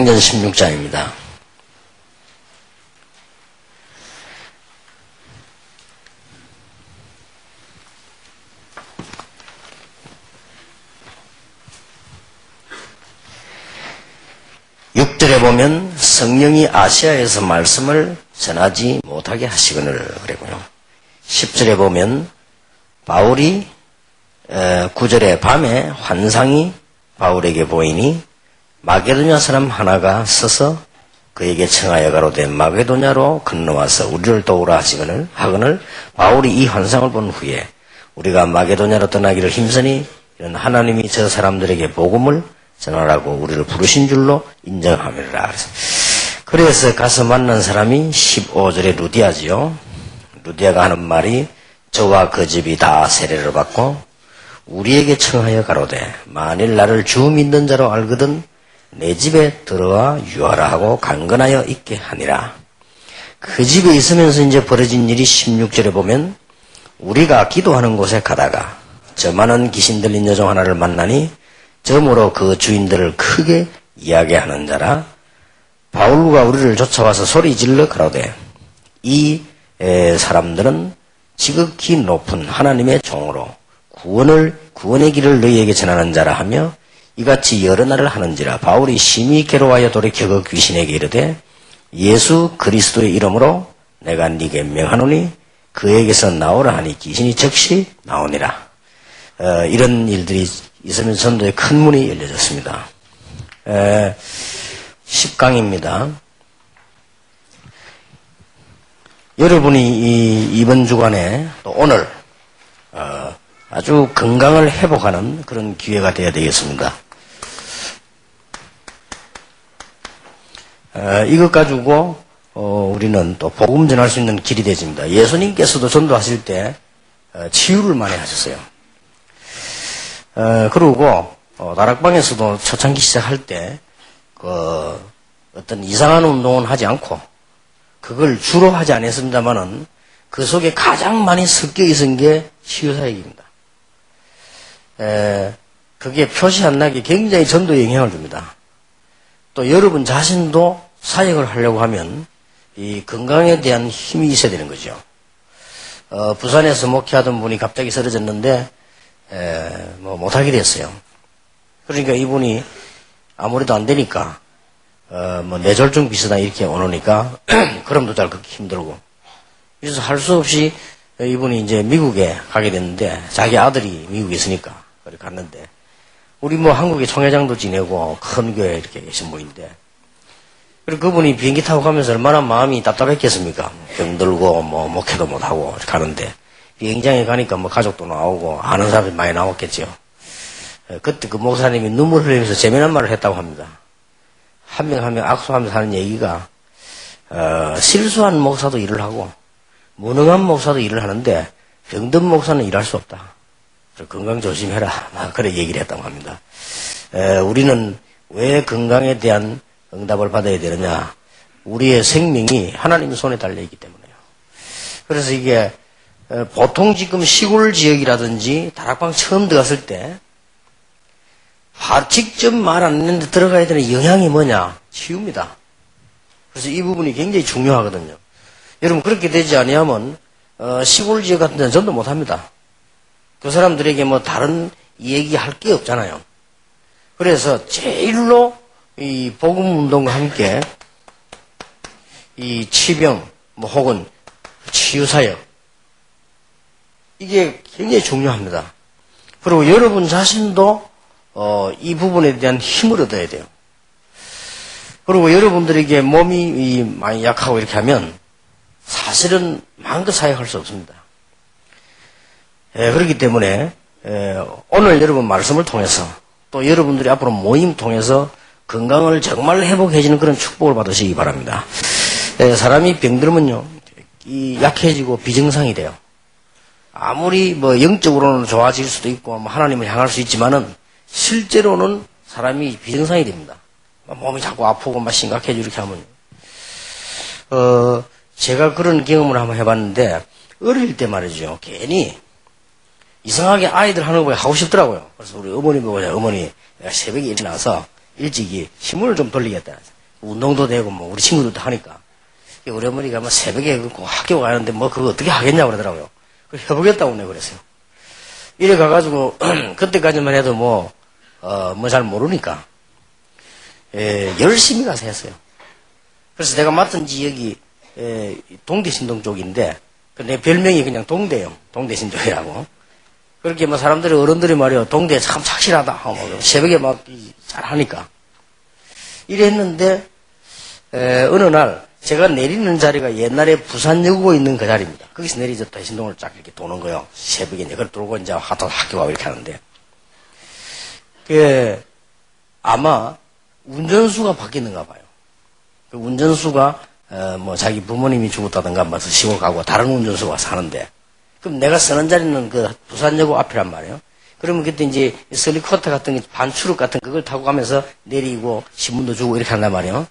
사도행전 16장입니다. (6절에) 보면 성령이 아시아에서 말씀을 전하지 못하게 하시거늘 그랬고요. (10절에) 보면 바울이 9절에 밤에 환상이 바울에게 보이니 마게도냐 사람 하나가 서서 그에게 청하여 가로되 마게도냐로 건너와서 우리를 도우라 하거늘 바울이 이 환상을 본 후에 우리가 마게도냐로 떠나기를 힘쓰니 이런 하나님이 저 사람들에게 복음을 전하라고 우리를 부르신 줄로 인정하미라. 그래서 가서 만난 사람이 15절에 루디아지요. 루디아가 하는 말이 저와 그 집이 다 세례를 받고 우리에게 청하여 가로되 만일 나를 주 믿는 자로 알거든 내 집에 들어와 유하라 하고 강건하여 있게 하니라. 그 집에 있으면서 이제 벌어진 일이 16절에 보면 우리가 기도하는 곳에 가다가 저 많은 귀신 들린 여종 하나를 만나니 점으로 그 주인들을 크게 이야기하는 자라. 바울과 우리를 쫓아와서 소리 질러 가로되 이 사람들은 지극히 높은 하나님의 종으로 구원의 길을 너희에게 전하는 자라 하며 이같이 여러 날을 하는지라. 바울이 심히 괴로워하여 돌이켜 그 귀신에게 이르되 예수 그리스도의 이름으로 내가 네게 명하노니 그에게서 나오라 하니 귀신이 즉시 나오니라. 이런 일들이 있으면서 전도에 큰 문이 열려졌습니다. 10강입니다. 여러분이 이번 주간에 또 오늘 아주 건강을 회복하는 그런 기회가 되어야 되겠습니다. 이것 가지고 우리는 또 복음 전할 수 있는 길이 되집니다. 예수님께서도 전도하실 때 치유를 많이 하셨어요. 그리고 다락방에서도 초창기 시작할 때 어떤 이상한 운동은 하지 않고 그걸 주로 하지 않았습니다만은 그 속에 가장 많이 섞여 있은 게 치유사역입니다. 그게 표시 안 나게 굉장히 전도에 영향을 줍니다. 또 여러분 자신도 사역을 하려고 하면 이 건강에 대한 힘이 있어야 되는 거죠. 부산에서 목회하던 분이 갑자기 쓰러졌는데 못하게 됐어요. 그러니까 이분이 아무래도 안 되니까 뇌졸중 비슷한 이렇게 오니까 걸음도 잘 걷기 힘들고 그래서 할 수 없이 이분이 이제 미국에 가게 됐는데 자기 아들이 미국에 있으니까 그렇게 갔는데 우리 한국에 총회장도 지내고 큰 교회 이렇게 계신 분인데 그리고 그분이 비행기 타고 가면서 얼마나 마음이 답답했겠습니까? 병들고 목회도 못하고 이렇게 가는데 비행장에 가니까 가족도 나오고 아는 사람이 많이 나왔겠죠. 그때 그 목사님이 눈물 흘리면서 재미난 말을 했다고 합니다. 한 명 한 명 악수하면서 하는 얘기가 실수한 목사도 일을 하고 무능한 목사도 일을 하는데 병든 목사는 일할 수 없다. 건강 조심해라. 그래 얘기를 했다고 합니다. 우리는 왜 건강에 대한 응답을 받아야 되느냐. 우리의 생명이 하나님 손에 달려있기 때문에요. 그래서 이게 보통 지금 시골 지역이라든지 다락방 처음 들어갔을 때 직접 말 안 했는데 들어가야 되는 영향이 뭐냐? 치유입니다. 그래서 이 부분이 굉장히 중요하거든요. 여러분 그렇게 되지 아니하면 시골 지역 같은 데는 전도 못합니다. 그 사람들에게 다른 얘기할 게 없잖아요. 그래서 제일로 이 복음 운동과 함께 이 치병 혹은 치유사역 이게 굉장히 중요합니다. 그리고 여러분 자신도 이 부분에 대한 힘을 얻어야 돼요. 그리고 여러분들에게 몸이 많이 약하고 이렇게 하면 사실은 마음껏 사역할 수 없습니다. 그렇기 때문에 오늘 여러분 말씀을 통해서 또 여러분들이 앞으로 모임 통해서 건강을 정말 회복해지는 그런 축복을 받으시기 바랍니다. 사람이 병들면요 약해지고 비정상이 돼요. 아무리 영적으로는 좋아질 수도 있고 하나님을 향할 수 있지만은 실제로는 사람이 비정상이 됩니다. 몸이 자꾸 아프고 심각해지고 이렇게 하면 제가 그런 경험을 한번 해봤는데 어릴 때 말이죠. 괜히 이상하게 아이들 하는 거 하고 싶더라고요. 그래서 우리 어머니 보고 어머니 내가 새벽에 일어나서 일찍이 신문을 좀 돌리겠다. 운동도 되고, 뭐, 우리 친구들도 하니까. 우리 어머니가 뭐 새벽에 그 학교 가는데 뭐 그거 어떻게 하겠냐고 그러더라고요. 그래서 해보겠다고 내가 그랬어요. 이래 가가지고, 그때까지만 해도 뭐 잘 모르니까, 열심히 가서 했어요. 그래서 내가 맡은 지역이, 동대신동 쪽인데, 내 별명이 그냥 동대요. 동대신동이라고. 그렇게 뭐 사람들이, 어른들이 말이요. 동대 참 착실하다. 새벽에 막 잘하니까. 이랬는데, 어느 날, 제가 내리는 자리가 옛날에 부산여고 있는 그 자리입니다. 거기서 내리졌다 신동을 쫙 이렇게 도는 거요. 새벽에 이제 그걸 돌고 이제 학교 가고 이렇게 하는데. 아마 운전수가 바뀌는가 봐요. 그 운전수가, 뭐 자기 부모님이 죽었다든가 뭐 시골 가고 다른 운전수가 사는데. 그럼 내가 쓰는 자리는 그 부산여고 앞이란 말이에요. 그러면 그때 이제 슬리쿼터 같은 반추룩 같은 그걸 타고 가면서 내리고 신문도 주고 이렇게 한단 말이에요.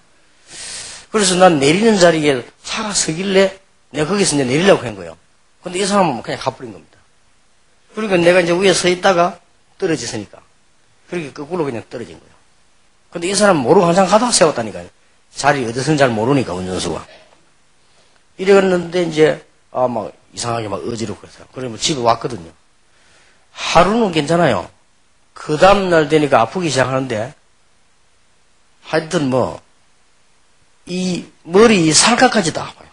그래서 난 내리는 자리에 차가 서길래 내가 거기서 이제 내리려고 한 거예요. 근데 이 사람은 그냥 가버린 겁니다. 그러니까 내가 이제 위에 서 있다가 떨어졌으니까. 그렇게 거꾸로 그냥 떨어진 거예요. 근데 이 사람은 모르고 항상 가다가 세웠다니까요. 자리 어디서는 잘 모르니까, 운전수가. 이랬는데 이제, 막 이상하게 막 어지럽고 그래서. 그러면 집에 왔거든요. 하루는 괜찮아요. 그 다음날 되니까 아프기 시작하는데, 하여튼 뭐, 이 머리 살갗까지 다 아파요.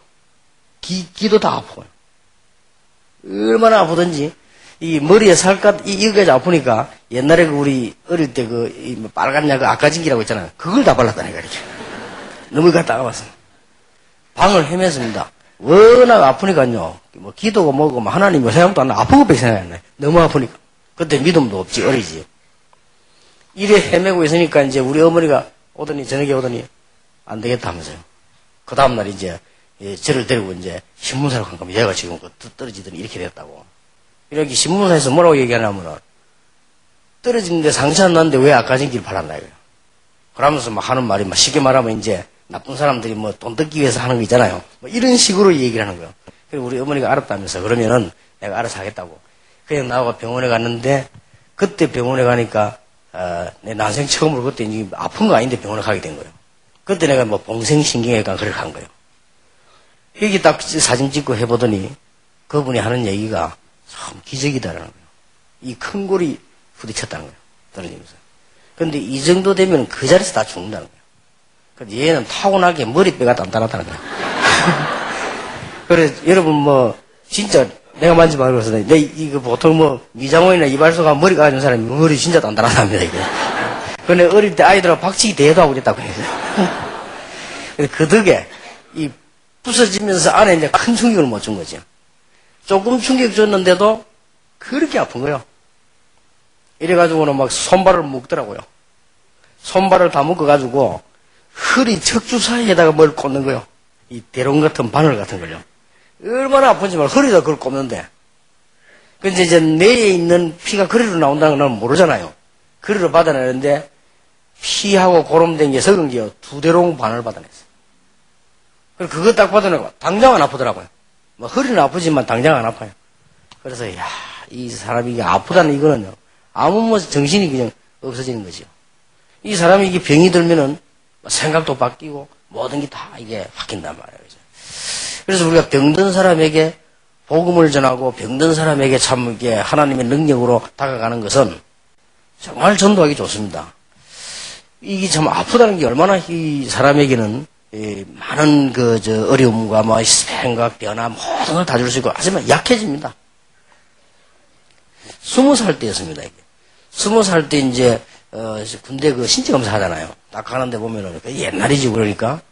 귀도 다 아파요. 얼마나 아프든지 이 머리에 살갗 이거까지 아프니까 옛날에 그 우리 어릴 때 그 빨간 약 아까진기라고 있잖아요. 그걸 다 발랐다니까 이렇게. 너무 갔다 와서 방을 헤맸습니다. 워낙 아프니까요. 뭐 기도가 뭐고 뭐 하나님 생각도 안 나. 아픈 것밖에 생각이 안 나요. 너무 아프니까. 그때 믿음도 없지 어리지. 이래 헤매고 있으니까 이제 우리 어머니가 오더니 저녁에 오더니 안 되겠다 하면서요. 그 다음날 이제, 저를 데리고 이제 신문사로 간 겁니다. 얘가 지금 떨어지더니 이렇게 됐다고. 이렇게 신문사에서 뭐라고 얘기하냐면은, 떨어지는데 상처 안 났는데 왜 아까진기를 발랐나, 이거예요. 그러면서 막 하는 말이, 막 쉽게 말하면 이제, 나쁜 사람들이 뭐 돈 뜯기 위해서 하는 거 있잖아요. 뭐 이런 식으로 얘기를 하는 거예요. 그리고 우리 어머니가 알았다면서, 그러면은 내가 알아서 하겠다고. 그냥 나하고 병원에 갔는데, 그때 병원에 가니까, 내 난생 처음으로 그때 이제 아픈 거 아닌데 병원에 가게 된 거예요. 그때 내가 뭐 봉생신경외과 그렇게 간 거예요. 여기 딱 사진 찍고 해보더니 그분이 하는 얘기가 참 기적이다라는 거예요. 이 큰 골이 부딪혔다는 거예요. 떨어지면서. 근데 이 정도 되면 그 자리에서 다 죽는다는 거예요. 근데 얘는 타고나게 머리뼈가 단단하다는 거예요. 그래서 여러분 뭐 진짜 내가 만지면 알고서 이거 보통 뭐 미장원이나 이발소가 머리 가진 사람이 머리 진짜 단단하답니다. 이게. 근데 어릴 때 아이들하고 박치기 대회도 하고 그랬다고 해요. 그 덕에, 이, 부서지면서 안에 이제 큰 충격을 못 준 거죠. 조금 충격 줬는데도 그렇게 아픈 거예요. 이래가지고는 막 손발을 묶더라고요. 손발을 다 묶어가지고 허리 척추 사이에다가 뭘 꽂는 거예요. 이 대롱 같은 바늘 같은 걸요. 얼마나 아픈지 말 허리에다 그걸 꽂는데. 근데 이제 뇌에 있는 피가 거리로 나온다는 건 모르잖아요. 거리로 받아내는데 피하고 고름된 게 썩은 게요. 2대롱 바늘 받아냈어요. 그래서 그거 딱 받아내고 당장 안 아프더라고요. 뭐 허리는 아프지만 당장 안 아파요. 그래서 야, 이 사람이 이게 아프다는 이거는요. 아무 뭐 정신이 그냥 없어지는 거죠. 이 사람이 이게 병이 들면은 생각도 바뀌고 모든 게 다 이게 바뀐단 말이에요. 그래서 우리가 병든 사람에게 복음을 전하고 병든 사람에게 참 이게 하나님의 능력으로 다가가는 것은 정말 전도하기 좋습니다. 이게 참 아프다는 게 얼마나 이 사람에게는 많은 어려움과 뭐 생각, 변화 모든 걸 다 줄 수 있고 하지만 약해집니다. 20살 때였습니다. 이게. 20살 때 이제 군대 그 신체검사 하잖아요. 딱 가는데 보면은 옛날이지 그러니까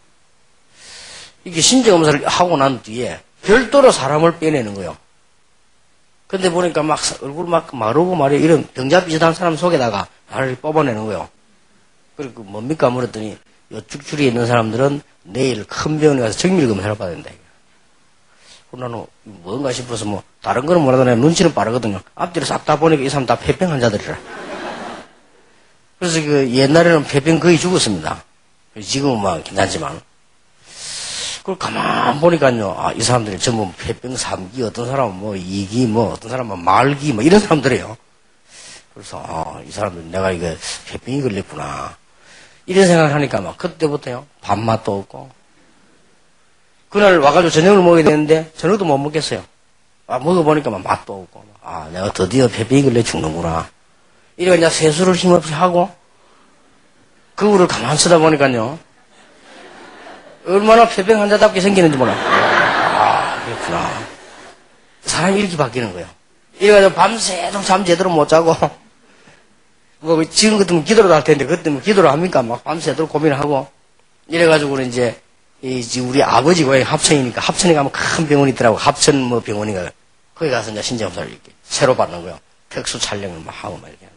이게 신체검사를 하고 난 뒤에 별도로 사람을 빼내는 거예요. 근데 보니까 막 얼굴 막 마르고 말이야 이런 병자 비슷한 사람 속에다가 나를 뽑아내는 거예요. 그리고 뭡니까 물었더니 요 죽줄이 있는 사람들은 내일 큰 병원에 가서 정밀검사를 받아야 된다. 나는 뭔가 싶어서 뭐 다른 거는 뭐라도 내가 눈치는 빠르거든요. 앞뒤로 싹 다 보니까 이 사람 다 폐병 환자들이라. 그래서 그 옛날에는 폐병 거의 죽었습니다. 지금은 막 괜찮지만. 그걸 가만 보니까요. 아, 이 사람들이 전부 폐병 3기, 어떤 사람은 뭐 2기, 뭐 어떤 사람은 말기, 뭐 이런 사람들이에요. 그래서 이 사람들 내가 이거 폐병이 걸렸구나. 이런 생각을 하니까 막 그때부터요, 밥맛도 없고. 그날 와가지고 저녁을 먹어야 되는데, 저녁도 못 먹겠어요. 아, 먹어보니까 막 맛도 없고. 아, 내가 드디어 폐병이 걸려 죽는구나. 이래가 이제 세수를 힘없이 하고, 거울을 가만 쓰다 보니까요, 얼마나 폐병 환자답게 생기는지 몰라. 아, 그렇구나. 사람이 이렇게 바뀌는 거예요. 이래가지고 밤새도록 잠 제대로 못 자고, 뭐, 지금 같으면 기도를 할 텐데, 그때 뭐 기도를 합니까? 막 밤새도록 고민을 하고, 이래가지고는 이제, 우리 아버지 고향이 합천이니까, 합천에 가면 큰 병원이 있더라고. 합천 뭐 병원인가. 거기 가서 이제 신경검사를 이렇게 새로 받는 거예요. 특수 촬영을 막 하고 막 이렇게.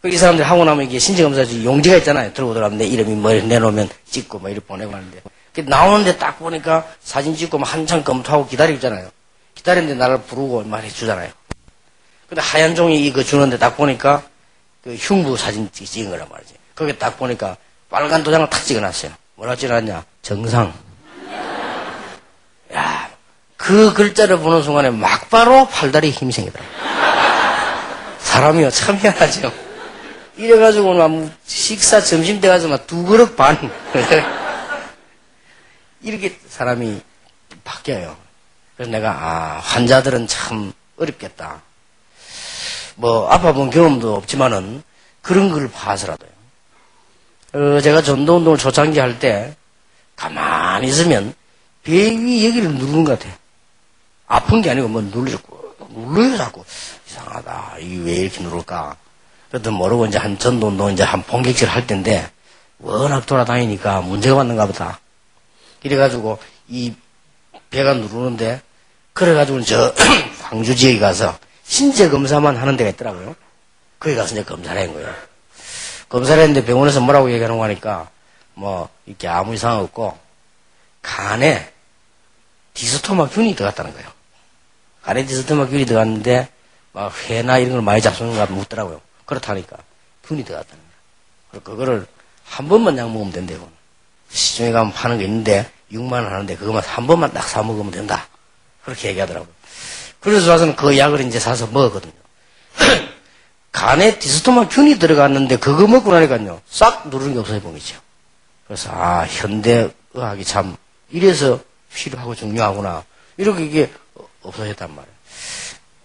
이 사람들이 하고 나면 이게 신경검사 용지가 있잖아요. 들고 들어가면 내 이름이 뭐 내놓으면 찍고 뭐 이렇게 보내고 하는데. 나오는데 딱 보니까 사진 찍고 막 한참 검토하고 기다리고 있잖아요. 기다리는데 나를 부르고 막 해주잖아요. 근데 하얀 종이 이거 주는데 딱 보니까 그 흉부 사진 찍은 거란 말이지. 거기 딱 보니까 빨간 도장을 탁 찍어놨어요. 뭐라 찍어놨냐? 정상. 야, 그 글자를 보는 순간에 막바로 팔다리에 힘이 생기더라고요. 사람이요, 참 희한하죠. 이래가지고 막 식사 점심 때가서 막 2그릇 반. 이렇게 사람이 바뀌어요. 그래서 내가, 환자들은 참 어렵겠다. 뭐, 아파본 경험도 없지만은 그런 걸 봐서라도요. 제가 전도 운동을 초창기 할 때 가만히 있으면 배 위 여기를 누르는 것 같아요. 아픈 게 아니고 뭐 눌러요 자꾸. 이상하다. 이게 왜 이렇게 누를까? 그것도 모르고 이제 한 전도 운동 이제 한 본격질 할 때인데 워낙 돌아다니니까 문제가 많는가 보다. 이래가지고 이 배가 누르는데 그래가지고 저 광주 지역에 가서 신체 검사만 하는 데가 있더라고요. 거기 가서 이제 검사를 한 거예요. 검사를 했는데 병원에서 뭐라고 얘기하는 거 하니까 뭐 이렇게 아무 이상 없고 간에 디스토마균이 들어갔다는 거예요. 간에 디스토마균이 들어갔는데 막 회나 이런 걸 많이 잡수는가 묻더라고요. 그렇다니까 균이 들어갔다는 거예요. 그거를 한 번만 약 먹으면 된대요. 시중에 가면 파는 게 있는데 6만 원 하는데 그것만 한 번만 딱 사 먹으면 된다. 그렇게 얘기하더라고요. 그래서 와서는 그 약을 이제 사서 먹었거든요. 간에 디스토마균이 들어갔는데 그거 먹고 나니까요 싹 누르는 게 없어져 보이죠. 그래서 현대의학이 참 이래서 필요하고 중요하구나 이렇게 이게 없어졌단 말이에요.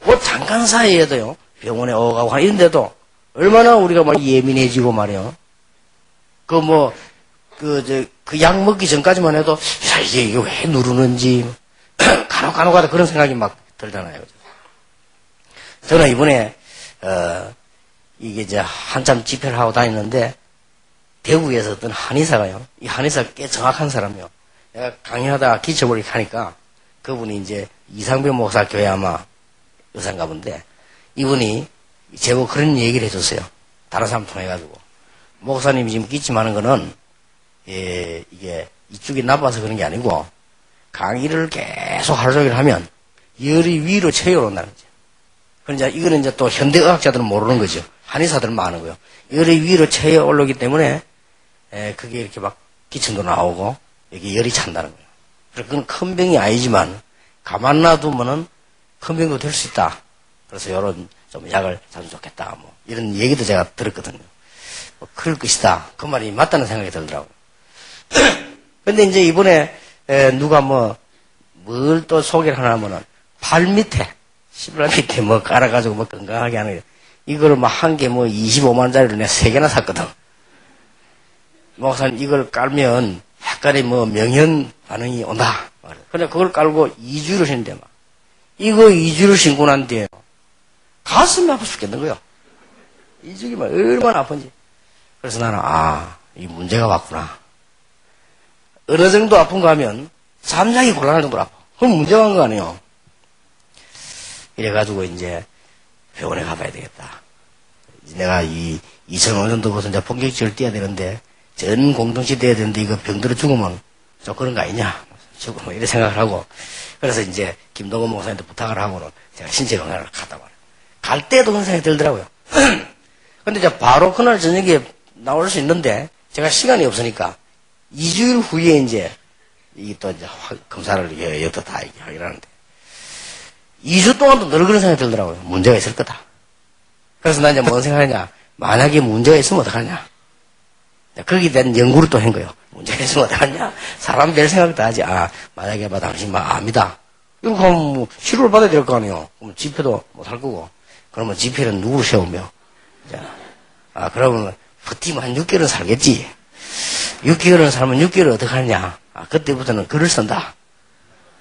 뭐 잠깐 사이에도요 병원에 오가고 이런데도 얼마나 우리가 막 예민해지고 말이에요. 그 약 먹기 전까지만 해도 야 이게 왜 누르는지 간혹 하다 그런 생각이 막 들잖아요. 저는 이번에 이게 이제 한참 집회를 하고 다니는데 대구에서 어떤 한의사가요. 이 한의사 꽤 정확한 사람이요. 내가 강의하다가 기침을 이렇게 하니까 그분이 이제 이상병 목사 교회 아마 의사인가 본데 이분이 제보 그런 얘기를 해줬어요. 다른 사람 통해가지고 목사님이 지금 기침하는 거는 이게 이쪽이 나빠서 그런 게 아니고 강의를 계속 하루 종일 하면 열이 위로 채워온다는 거죠. 그러니까 이거는 이제 또 현대의학자들은 모르는 거죠. 한의사들은 아는 거예요. 열이 위로 채워 올라오기 때문에 그게 이렇게 막 기침도 나오고 여기 열이 찬다는 거예요. 그래서 그건 큰 병이 아니지만 가만 놔두면은 큰 병도 될 수 있다. 그래서 이런 좀 약을 사면 좋겠다. 뭐 이런 얘기도 제가 들었거든요. 뭐 그럴 것이다. 그 말이 맞다는 생각이 들더라고요. 근데 이제 이번에 누가 뭘 또 소개를 하냐면은 발 밑에 시브라 밑에 뭐 깔아가지고 뭐 건강하게 하는 거 이거를 뭐 한 개 뭐 25만원짜리를 내가 3개나 샀거든. 목사님 이걸 깔면 약간의 뭐 명현 반응이 온다. 근데 그걸 깔고 2주를 신는데 막 이거 2주를 신고 난 뒤에 가슴이 아파 죽겠는 거야. 이쪽이 막 얼마나 아픈지. 그래서 나는 이 문제가 왔구나. 어느 정도 아픈가 하면 잠자기 곤란할 정도로 아파. 그럼 문제가 온 거 아니에요. 이래가지고 이제 병원에 가봐야 되겠다. 내가 2005년도부터 이제 본격적으로 뛰어야 되는데 전 공동체 뛰어야 되는데 이거 병들어 죽으면 좀 그런 거 아니냐. 죽으면 이런 생각을 하고 그래서 이제 김동건 목사님한테 부탁을 하고는 제가 신체 건강을 갔다 와요. 갈 때도 그런 생각이 들더라고요. 근데 이제 바로 그날 저녁에 나올 수 있는데 제가 시간이 없으니까 2주일 후에 이제 이게 또 이제 검사를 여기다 다 하기로 하는데 2주 동안도 늘 그런 생각이 들더라고요. 문제가 있을 거다. 그래서 난 이제 뭔 생각하냐. 만약에 문제가 있으면 어떡하냐. 거기에 대한 연구를 또 한 거예요. 문제가 있으면 어떡하냐? 사람 별 생각도 하지. 만약에 당신 암이다. 이거 하면 뭐 치료를 받아야 될 거 아니에요. 그럼 집회도 못 할 거고. 그러면 집회는 누구를 세우며? 그러면 버티면 한 6개월은 살겠지. 6개월은 살면 6개월을 어떻게 하냐? 그때부터는 글을 쓴다.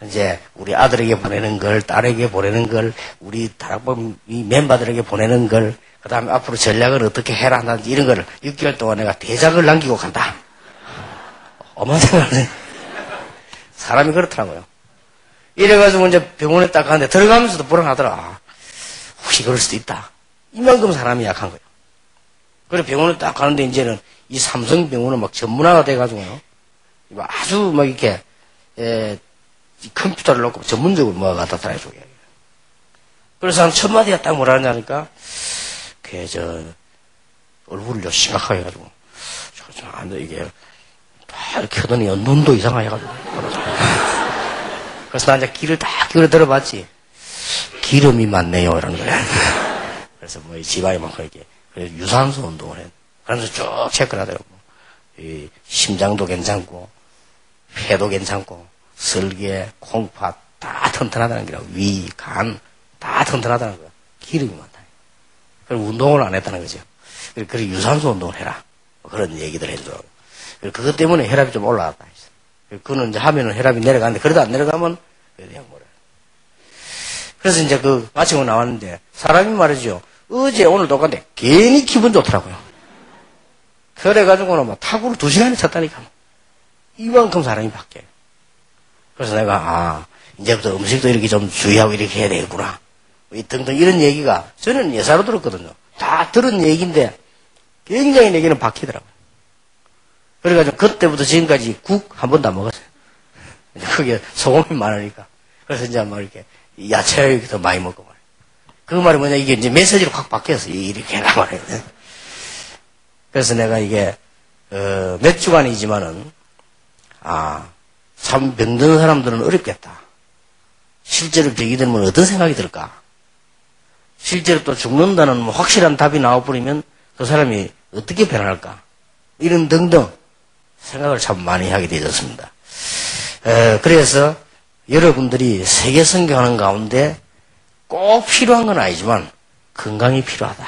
이제 우리 아들에게 보내는 걸, 딸에게 보내는 걸, 우리 다락방 멤버들에게 보내는 걸, 그 다음에 앞으로 전략을 어떻게 해라, 이런 거를 6개월 동안 내가 대작을 남기고 간다. 어마어마한 생각을 사람이 그렇더라고요. 이래가지고 이제 병원에 딱 가는데 들어가면서도 불안하더라. 혹시 그럴 수도 있다. 이만큼 사람이 약한 거예요. 그래 병원에 딱 가는데 이제는 이 삼성병원은 막 전문화가 돼가지고요. 아주 막 이렇게, 컴퓨터를 놓고 전문적으로 뭐가 갖다 달아주고. 그래서 한 첫 마디가 딱 뭐라 하냐니까, 얼굴을 좀 심각하게 해가지고, 이게, 다 이렇게 하더니 눈도 이상하게 해가지고. 그래서 나 이제 귀를 딱 기울여 들어봤지. 기름이 많네요, 이런 거야. 그래서 뭐, 지방이 막 이렇게, 유산소 운동을 해. 그러면서 쭉 체크를 하더라고. 심장도 괜찮고, 폐도 괜찮고, 설계, 콩팥, 다 튼튼하다는 거라고. 위, 간, 다 튼튼하다는 거야. 기름이 많다. 그리고 운동을 안 했다는 거죠. 그리고 유산소 운동을 해라. 그런 얘기들 해주더라고. 그것 때문에 혈압이 좀 올라갔다. 그거는 이제 하면은 혈압이 내려가는데, 그래도 안 내려가면, 그냥 뭐래. 그래서 이제 마치고 나왔는데, 사람이 말이죠. 어제 오늘 똑같은데, 괜히 기분 좋더라고요. 그래가지고는 탁구를 2시간을 쳤다니까. 이만큼 사람이 바뀌어요. 그래서 내가, 이제부터 음식도 이렇게 좀 주의하고 이렇게 해야 되겠구나. 등등 이런 얘기가, 저는 예사로 들었거든요. 다 들은 얘기인데, 굉장히 내게는 바뀌더라고요. 그래가지고 그때부터 지금까지 국 한 번도 안 먹었어요. 그게 소금이 많으니까. 그래서 이제 이렇게 야채를 더 많이 먹고 말이에요. 그 말이 뭐냐, 이게 이제 메시지로 확 바뀌었어요. 이렇게 해라 말이에요. 그래서 내가 이게, 몇 주간이지만은, 참 병든 사람들은 어렵겠다. 실제로 병이 들면 어떤 생각이 들까? 실제로 또 죽는다는 확실한 답이 나와버리면 그 사람이 어떻게 변할까? 이런 등등 생각을 참 많이 하게 되었습니다. 그래서 여러분들이 세계 선교하는 가운데 꼭 필요한 건 아니지만 건강이 필요하다.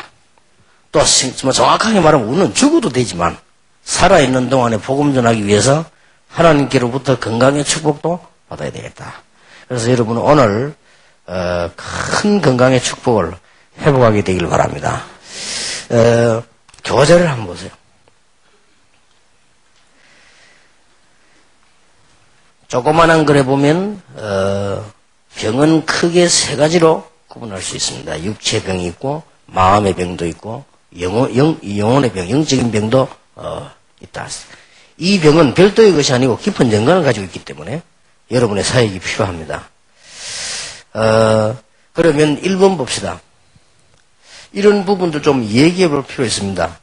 또 정확하게 말하면 우리는 죽어도 되지만 살아있는 동안에 복음 전하기 위해서 하나님께로부터 건강의 축복도 받아야 되겠다. 그래서 여러분은 오늘 큰 건강의 축복을 회복하게 되길 바랍니다. 교재를 한번 보세요. 조그만한 글에 보면 병은 크게 3가지로 구분할 수 있습니다. 육체병이 있고 마음의 병도 있고 영혼의 병, 영적인 병도 있다. 이 병은 별도의 것이 아니고 깊은 연관을 가지고 있기 때문에 여러분의 사역이 필요합니다. 그러면 1번 봅시다. 이런 부분도 좀 얘기해 볼 필요 있습니다.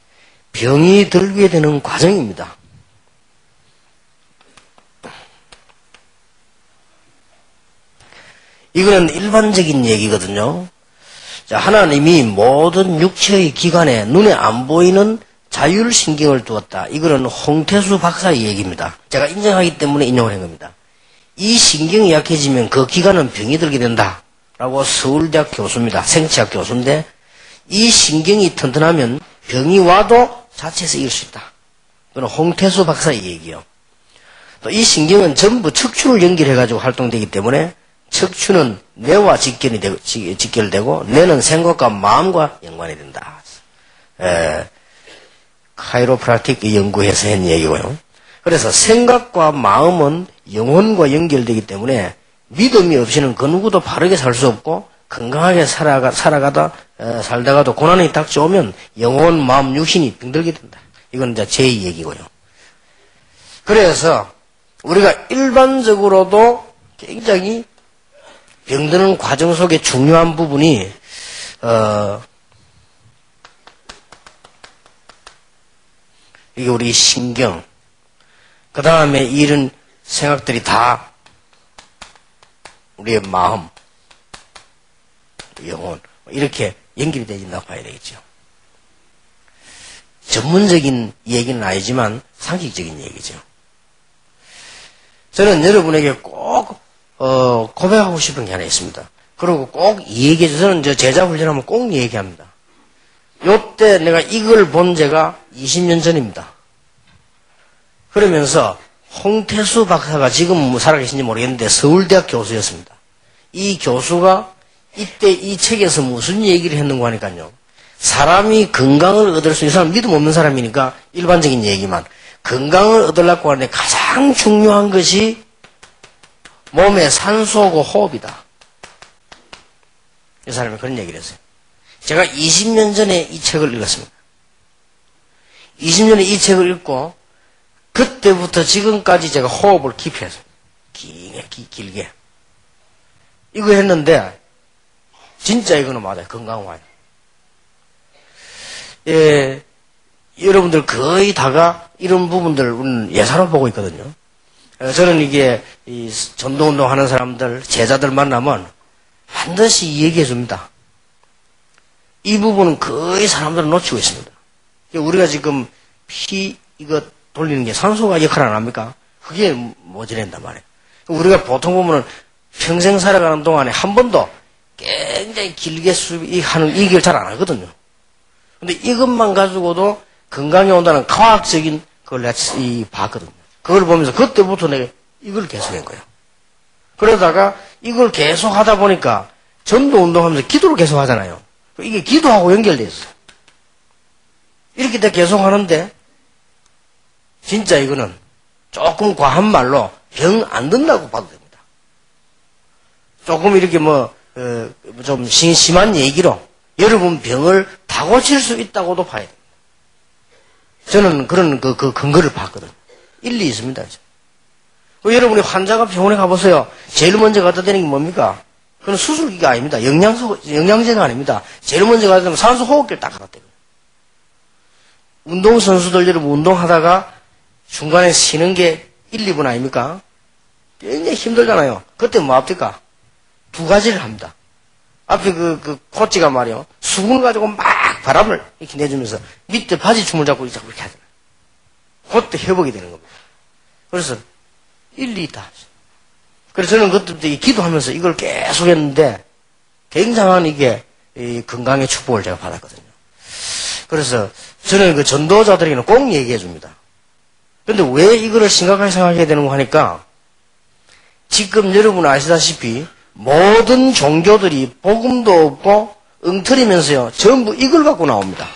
병이 들게 되는 과정입니다. 이거는 일반적인 얘기거든요. 자, 하나님이 모든 육체의 기관에 눈에 안 보이는 자율신경을 두었다. 이거는 홍태수 박사의 얘기입니다. 제가 인정하기 때문에 인용을 한 겁니다. 이 신경이 약해지면 그 기관은 병이 들게 된다. 라고 서울대학 교수입니다. 생체학 교수인데 이 신경이 튼튼하면 병이 와도 자체에서 이길 수 있다. 이건 홍태수 박사의 얘기예요. 또 이 신경은 전부 척추를 연결해가지고 활동되기 때문에 척추는 뇌와 직결되고 뇌는 생각과 마음과 연관이 된다. 카이로프라틱 연구에서 한 얘기고요. 그래서 생각과 마음은 영혼과 연결되기 때문에 믿음이 없이는 그 누구도 바르게 살 수 없고 건강하게 살다가도 고난이 닥쳐오면 영혼, 마음, 육신이 병들게 된다. 이건 이제 제 얘기고요. 그래서 우리가 일반적으로도 굉장히 병드는 과정 속에 중요한 부분이 이게 우리 신경, 그 다음에 이런 생각들이 다 우리의 마음, 영혼 이렇게 연결이 되어진다고 봐야 되겠죠. 전문적인 얘기는 아니지만 상식적인 얘기죠. 저는 여러분에게 꼭 고백하고 싶은 게 하나 있습니다. 그리고 꼭 이 얘기해서 저는 제자 훈련하면 꼭 얘기합니다. 요때 내가 이걸 본 제가 20년 전입니다. 그러면서 홍태수 박사가 지금 살아계신지 모르겠는데 서울대학 교수였습니다. 이 교수가 이때 이 책에서 무슨 얘기를 했는가 하니까요. 사람이 건강을 얻을 수 있는 사람, 믿음 없는 사람이니까 일반적인 얘기만. 건강을 얻으려고 하는데 가장 중요한 것이 몸에 산소고 호흡이다. 이 사람이 그런 얘기를 했어요. 제가 20년 전에 이 책을 읽었습니다. 20년 전에 이 책을 읽고 그때부터 지금까지 제가 호흡을 깊이 했어요. 길게. 이거 했는데 진짜 이거는 맞아요. 건강 와요. 예, 여러분들 거의 다가 이런 부분들 예사로 보고 있거든요. 저는 이게 이 전도운동 하는 사람들, 제자들 만나면 반드시 얘기해 줍니다. 이 부분은 거의 사람들은 놓치고 있습니다. 우리가 지금 이거 돌리는 게 산소가 역할 안 합니까? 그게 모자란단 말이에요. 우리가 보통 보면은 평생 살아가는 동안에 한 번도 굉장히 길게 하는 이 길 잘 안 하거든요. 근데 이것만 가지고도 건강에 온다는 과학적인 그걸 내가 봤거든요. 그걸 보면서 그때부터 내가 이걸 계속한 거예요. 그러다가 이걸 계속 하다 보니까 전도 운동하면서 기도를 계속 하잖아요. 이게 기도하고 연결돼 있어요. 이렇게 다 계속 하는데 진짜 이거는 조금 과한 말로 병 안 든다고 봐도 됩니다. 조금 이렇게 좀 심한 얘기로 여러분 병을 다 고칠 수 있다고도 봐야 됩니다. 저는 그런 그 근거를 봤거든요. 일리 있습니다. 여러분이 환자가 병원에 가보세요. 제일 먼저 갖다 대는 게 뭡니까? 그건 수술기가 아닙니다. 영양제가 아닙니다. 제일 먼저 갖다 대면 산소 호흡기를 딱 갖다 대요. 운동선수들 여러분 운동하다가 중간에 쉬는 게 1, 2분 아닙니까? 굉장히 힘들잖아요. 그때 뭐 합니까? 두 가지를 합니다. 앞에 코치가 말이요. 수분을 가지고 막 바람을 이렇게 내주면서 밑에 바지 춤을 잡고 이렇게 하잖아요. 그때 회복이 되는 겁니다. 그래서 1, 2 다. 그래서 저는 그때부터 기도하면서 이걸 계속 했는데 굉장한 이게 건강의 축복을 제가 받았거든요. 그래서 저는 그 전도자들에게는 꼭 얘기해 줍니다. 근데 왜 이거를 심각하게 생각해야 되는가 하니까 지금 여러분 아시다시피 모든 종교들이 복음도 없고 엉터리면서요. 전부 이걸 갖고 나옵니다.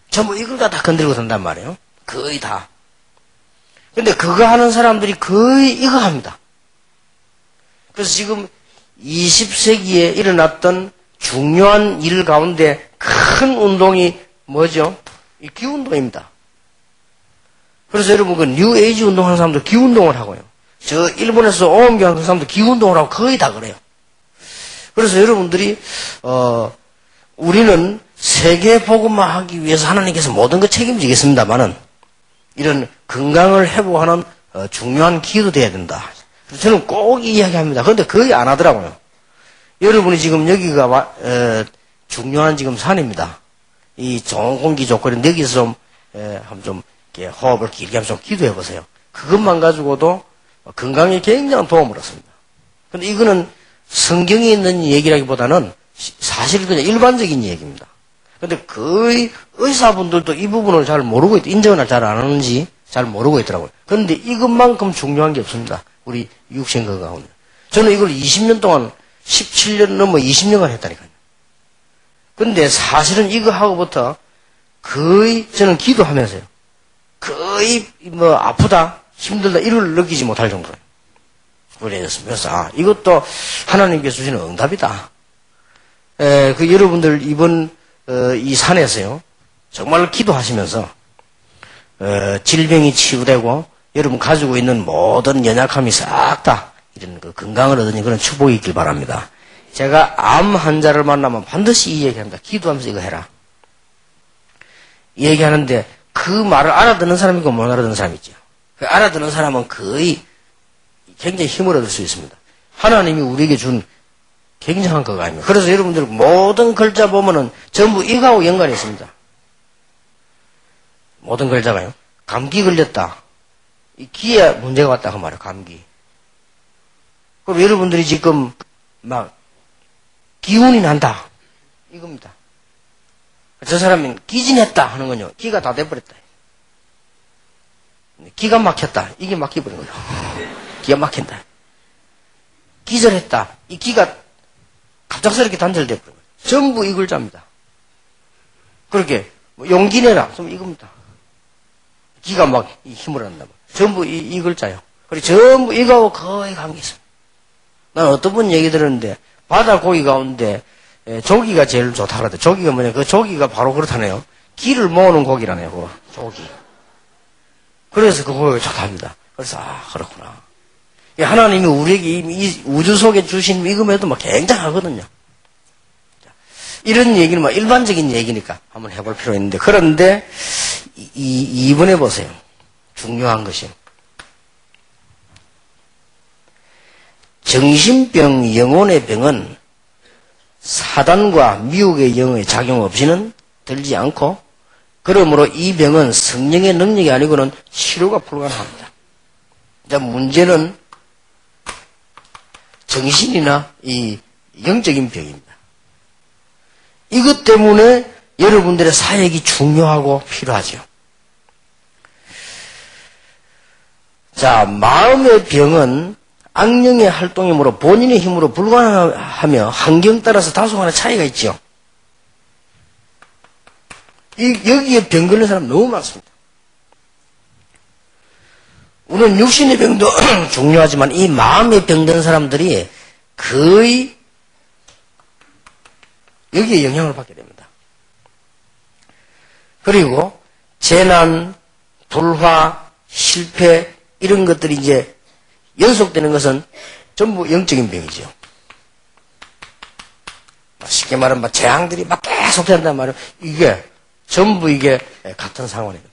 전부 이걸 다 건드리고 산단 말이에요. 거의 다. 근데 그거 하는 사람들이 거의 이거 합니다. 그래서 지금 20세기에 일어났던 중요한 일 가운데 큰 운동이 뭐죠? 이 기운동입니다. 그래서 여러분 그 뉴에이지 운동하는 사람들 기운동을 하고요. 저 일본에서 오음교 하는 사람들 기운동을 하고 거의 다 그래요. 그래서 여러분들이 우리는 세계 복음화 하기 위해서 하나님께서 모든 걸 책임지겠습니다만은 이런 건강을 회복하는 중요한 기도 돼야 된다. 그래서 저는 꼭 이 이야기합니다. 그런데 거의 안 하더라고요. 여러분이 지금 여기가 중요한 지금 산입니다. 이 좋은 공기 조건인데 여기서 좀 한번 좀 이렇게 호흡을 길게 하면서 좀 기도해 보세요. 그것만 가지고도 건강에 굉장한 도움을 얻습니다. 근데 이거는 성경에 있는 얘기라기보다는 사실 그냥 일반적인 얘기입니다. 근데 거의 의사분들도 이 부분을 잘 모르고 인정을 잘 안 하는지 잘 모르고 있더라고요. 그런데 이것만큼 중요한 게 없습니다. 우리 육신 건강은. 저는 이걸 20년 동안 17년 넘어 20년간 했다니까요. 근데 사실은 이거 하고부터 거의 저는 기도하면서요. 거의 아프다, 힘들다 이걸 느끼지 못할 정도예요. 그래서 이것도 하나님께서 주시는 응답이다. 여러분들 이번 이 산에서요. 정말 기도하시면서 질병이 치유되고 여러분 가지고 있는 모든 연약함이 싹 다 이런 건강을 얻으니 그런 축복이 있길 바랍니다. 제가 암 환자를 만나면 반드시 이 얘기합니다. 기도하면서 이거 해라. 이 얘기하는데 그 말을 알아듣는 사람이 있고 못 알아듣는 사람이 있죠. 그 알아듣는 사람은 거의 굉장히 힘을 얻을 수 있습니다. 하나님이 우리에게 준 굉장한 그거 아닙니까? 그래서 여러분들 모든 글자 보면은 전부 이거하고 연관이 있습니다. 모든 걸자가요. 감기 걸렸다. 이 기에 문제가 왔다 그 말이에요. 감기. 그럼 여러분들이 지금 막 기운이 난다. 이겁니다. 저 사람이 기진했다 하는 건요. 기가 다 돼버렸다. 기가 막혔다. 이게 막혀버린 거예요. 기가 막힌다. 기절했다. 이 기가 갑작스럽게 단절돼버린 거예요. 전부 이 글자입니다. 그렇게 용기 내라. 좀 이겁니다. 기가 막 힘을 한다. 전부 이 글자요. 그리고 전부 이거하고 거의 관계 있습니다. 난 어떤 분 얘기 들었는데 바다 고기 가운데 조기가 제일 좋다 그러대. 조기가 뭐냐? 그 조기가 바로 그렇다네요. 기를 모으는 고기라네요. 그거. 조기. 그래서 그 고기가 좋답니다. 그래서 그렇구나. 하나님이 우리에게 이 우주 속에 주신 이금에도 막 굉장하거든요. 이런 얘기는 막 일반적인 얘기니까 한번 해볼 필요 있는데, 그런데 이번에 보세요. 중요한 것이 정신병, 영혼의 병은 사단과 미혹의 영의 작용 없이는 들지 않고, 그러므로 이 병은 성령의 능력이 아니고는 치료가 불가능합니다. 자, 문제는 정신이나 이 영적인 병입니다. 이것 때문에 여러분들의 사역이 중요하고 필요하죠. 자, 마음의 병은 악령의 활동이므로 본인의 힘으로 불가능하며 환경 따라서 다소간의 차이가 있죠. 여기에 병 걸린 사람 너무 많습니다. 우리는 육신의 병도 중요하지만 이 마음의 병든 사람들이 거의 여기에 영향을 받게 됩니다. 그리고 재난, 불화, 실패 이런 것들이 이제 연속되는 것은 전부 영적인 병이죠. 쉽게 말하면 막 재앙들이 막 계속 된단 말이에요. 이게 전부 이게 같은 상황입니다.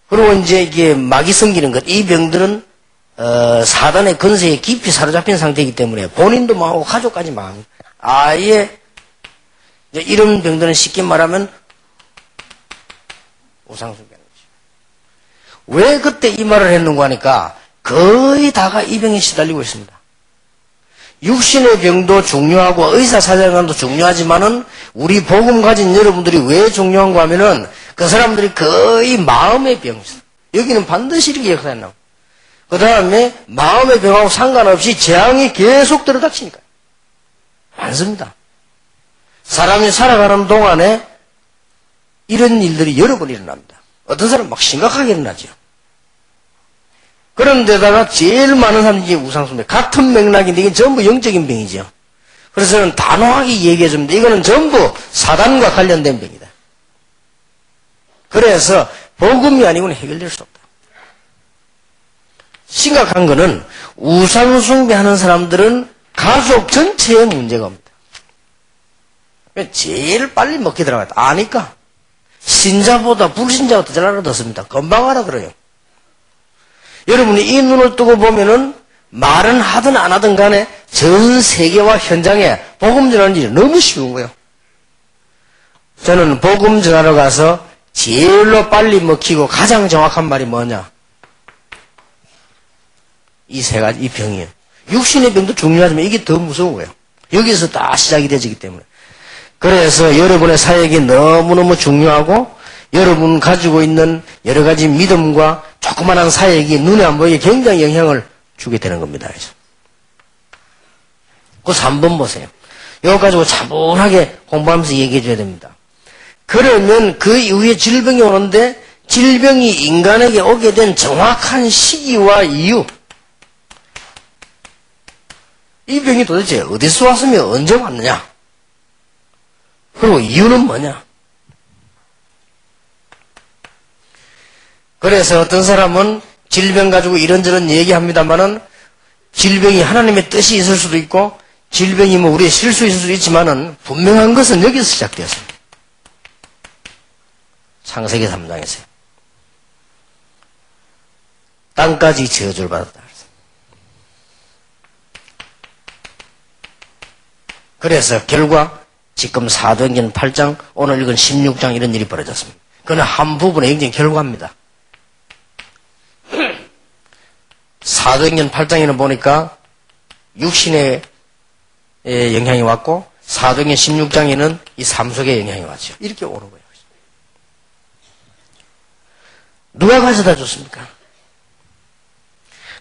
그리고 이제 이게 막이 생기는 것, 이 병들은 사단의 근세에 깊이 사로잡힌 상태이기 때문에 본인도 망하고 가족까지 망합니다. 아예 이런 병들은 쉽게 말하면 우상숭배하는 거죠. 왜 그때 이 말을 했는가 하니까 거의 다가 이 병에 시달리고 있습니다. 육신의 병도 중요하고 의사사정관도 중요하지만은 우리 복음 가진 여러분들이 왜 중요한가 하면은 그 사람들이 거의 마음의 병이죠. 여기는 반드시 이렇게 역사했나. 그 다음에 마음의 병하고 상관없이 재앙이 계속 들어닥치니까. 많습니다. 사람이 살아가는 동안에 이런 일들이 여러 번 일어납니다. 어떤 사람은 막 심각하게 일어나죠. 그런데다가 제일 많은 사람들이 우상숭배. 같은 맥락인데 이게 전부 영적인 병이죠. 그래서 저는 단호하게 얘기해 줍니다. 이거는 전부 사단과 관련된 병이다. 그래서 복음이 아니고는 해결될 수 없다. 심각한 거는 우상숭배하는 사람들은 가족 전체에 문제가 옵니다. 제일 빨리 먹게 들어가다 아니까 신자보다 불신자가 더 잘 알아듣습니다. 금방 알아들어요. 여러분이 이 눈을 뜨고 보면은 말은 하든 안 하든 간에 전 세계와 현장에 복음 전하는 일이 너무 쉬운 거예요. 저는 복음 전하러 가서 제일로 빨리 먹히고 가장 정확한 말이 뭐냐? 이 세 가지, 이 병이에요. 육신의 병도 중요하지만 이게 더 무서운 거예요. 여기서 다 시작이 되지기 때문에. 그래서 여러분의 사역이 너무너무 중요하고 여러분 가지고 있는 여러 가지 믿음과 조그만한 사역이 눈에 안 보이게 굉장히 영향을 주게 되는 겁니다. 그래서. 그 3번 보세요. 이거 가지고 차분하게 공부하면서 얘기해 줘야 됩니다. 그러면 그 이후에 질병이 오는데 질병이 인간에게 오게 된 정확한 시기와 이유, 이 병이 도대체 어디서 왔으며 언제 왔느냐, 그리고 이유는 뭐냐. 그래서 어떤 사람은 질병 가지고 이런저런 얘기합니다만은 질병이 하나님의 뜻이 있을 수도 있고 질병이 뭐 우리의 실수일 수도 있지만은 분명한 것은 여기서 시작되었습니다. 창세기 3장에서요. 땅까지 저주를 받았다. 그래서 결과 지금 사도행전 8장, 오늘 읽은 16장 이런 일이 벌어졌습니다. 그건 한 부분의 굉장히 결과입니다. 사도행전 8장에는 보니까 육신의 영향이 왔고 사도행전 16장에는 이 삶속의 영향이 왔죠. 이렇게 오는 거예요. 누가 가져다 줬습니까?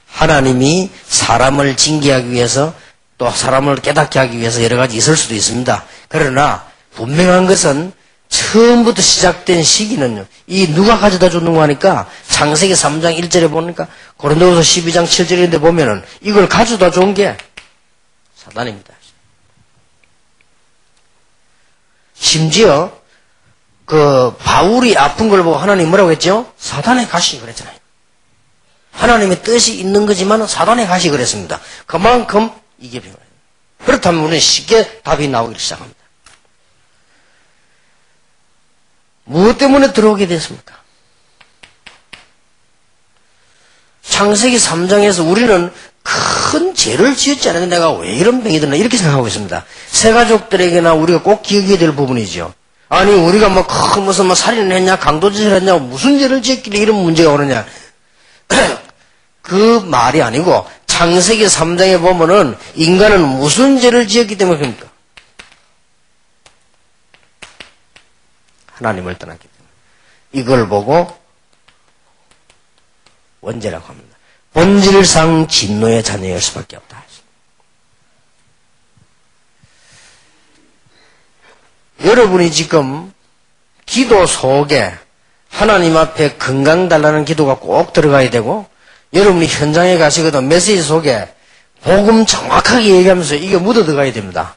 하나님이 사람을 징계하기 위해서 또 사람을 깨닫게 하기 위해서 여러 가지 있을 수도 있습니다. 그러나 분명한 것은 처음부터 시작된 시기는요. 이 누가 가져다 줬는가 하니까 창세기 3장 1절에 보니까 고린도후서 12장 7절인데 보면은 이걸 가져다 준 게 사단입니다. 심지어 그 바울이 아픈 걸 보고 하나님 뭐라고 했죠? 사단의 가시 그랬잖아요. 하나님의 뜻이 있는 거지만 사단의 가시 그랬습니다. 그만큼 이게 필요해요. 그렇다면 우리는 쉽게 답이 나오기 시작합니다. 무엇 때문에 들어오게 됐습니까? 창세기 3장에서 우리는 큰 죄를 지었지 않은데 내가 왜 이런 병이 드나 이렇게 생각하고 있습니다. 새가족들에게나 우리가 꼭 기억해야 될 부분이죠. 아니 우리가 뭐 큰 무슨 뭐 살인을 했냐 강도짓을 했냐 무슨 죄를 지었길래 이런 문제가 오느냐 그 말이 아니고 창세기 3장에 보면은 인간은 무슨 죄를 지었기 때문에 그럽니까? 하나님을 떠났기 때문에 이걸 보고 원죄라고 합니다. 본질상 진노의 자녀일 수밖에 없다. 여러분이 지금 기도 속에 하나님 앞에 건강 달라는 기도가 꼭 들어가야 되고 여러분이 현장에 가시거든 메시지 속에 복음 정확하게 얘기하면서 이게 묻어 들어가야 됩니다.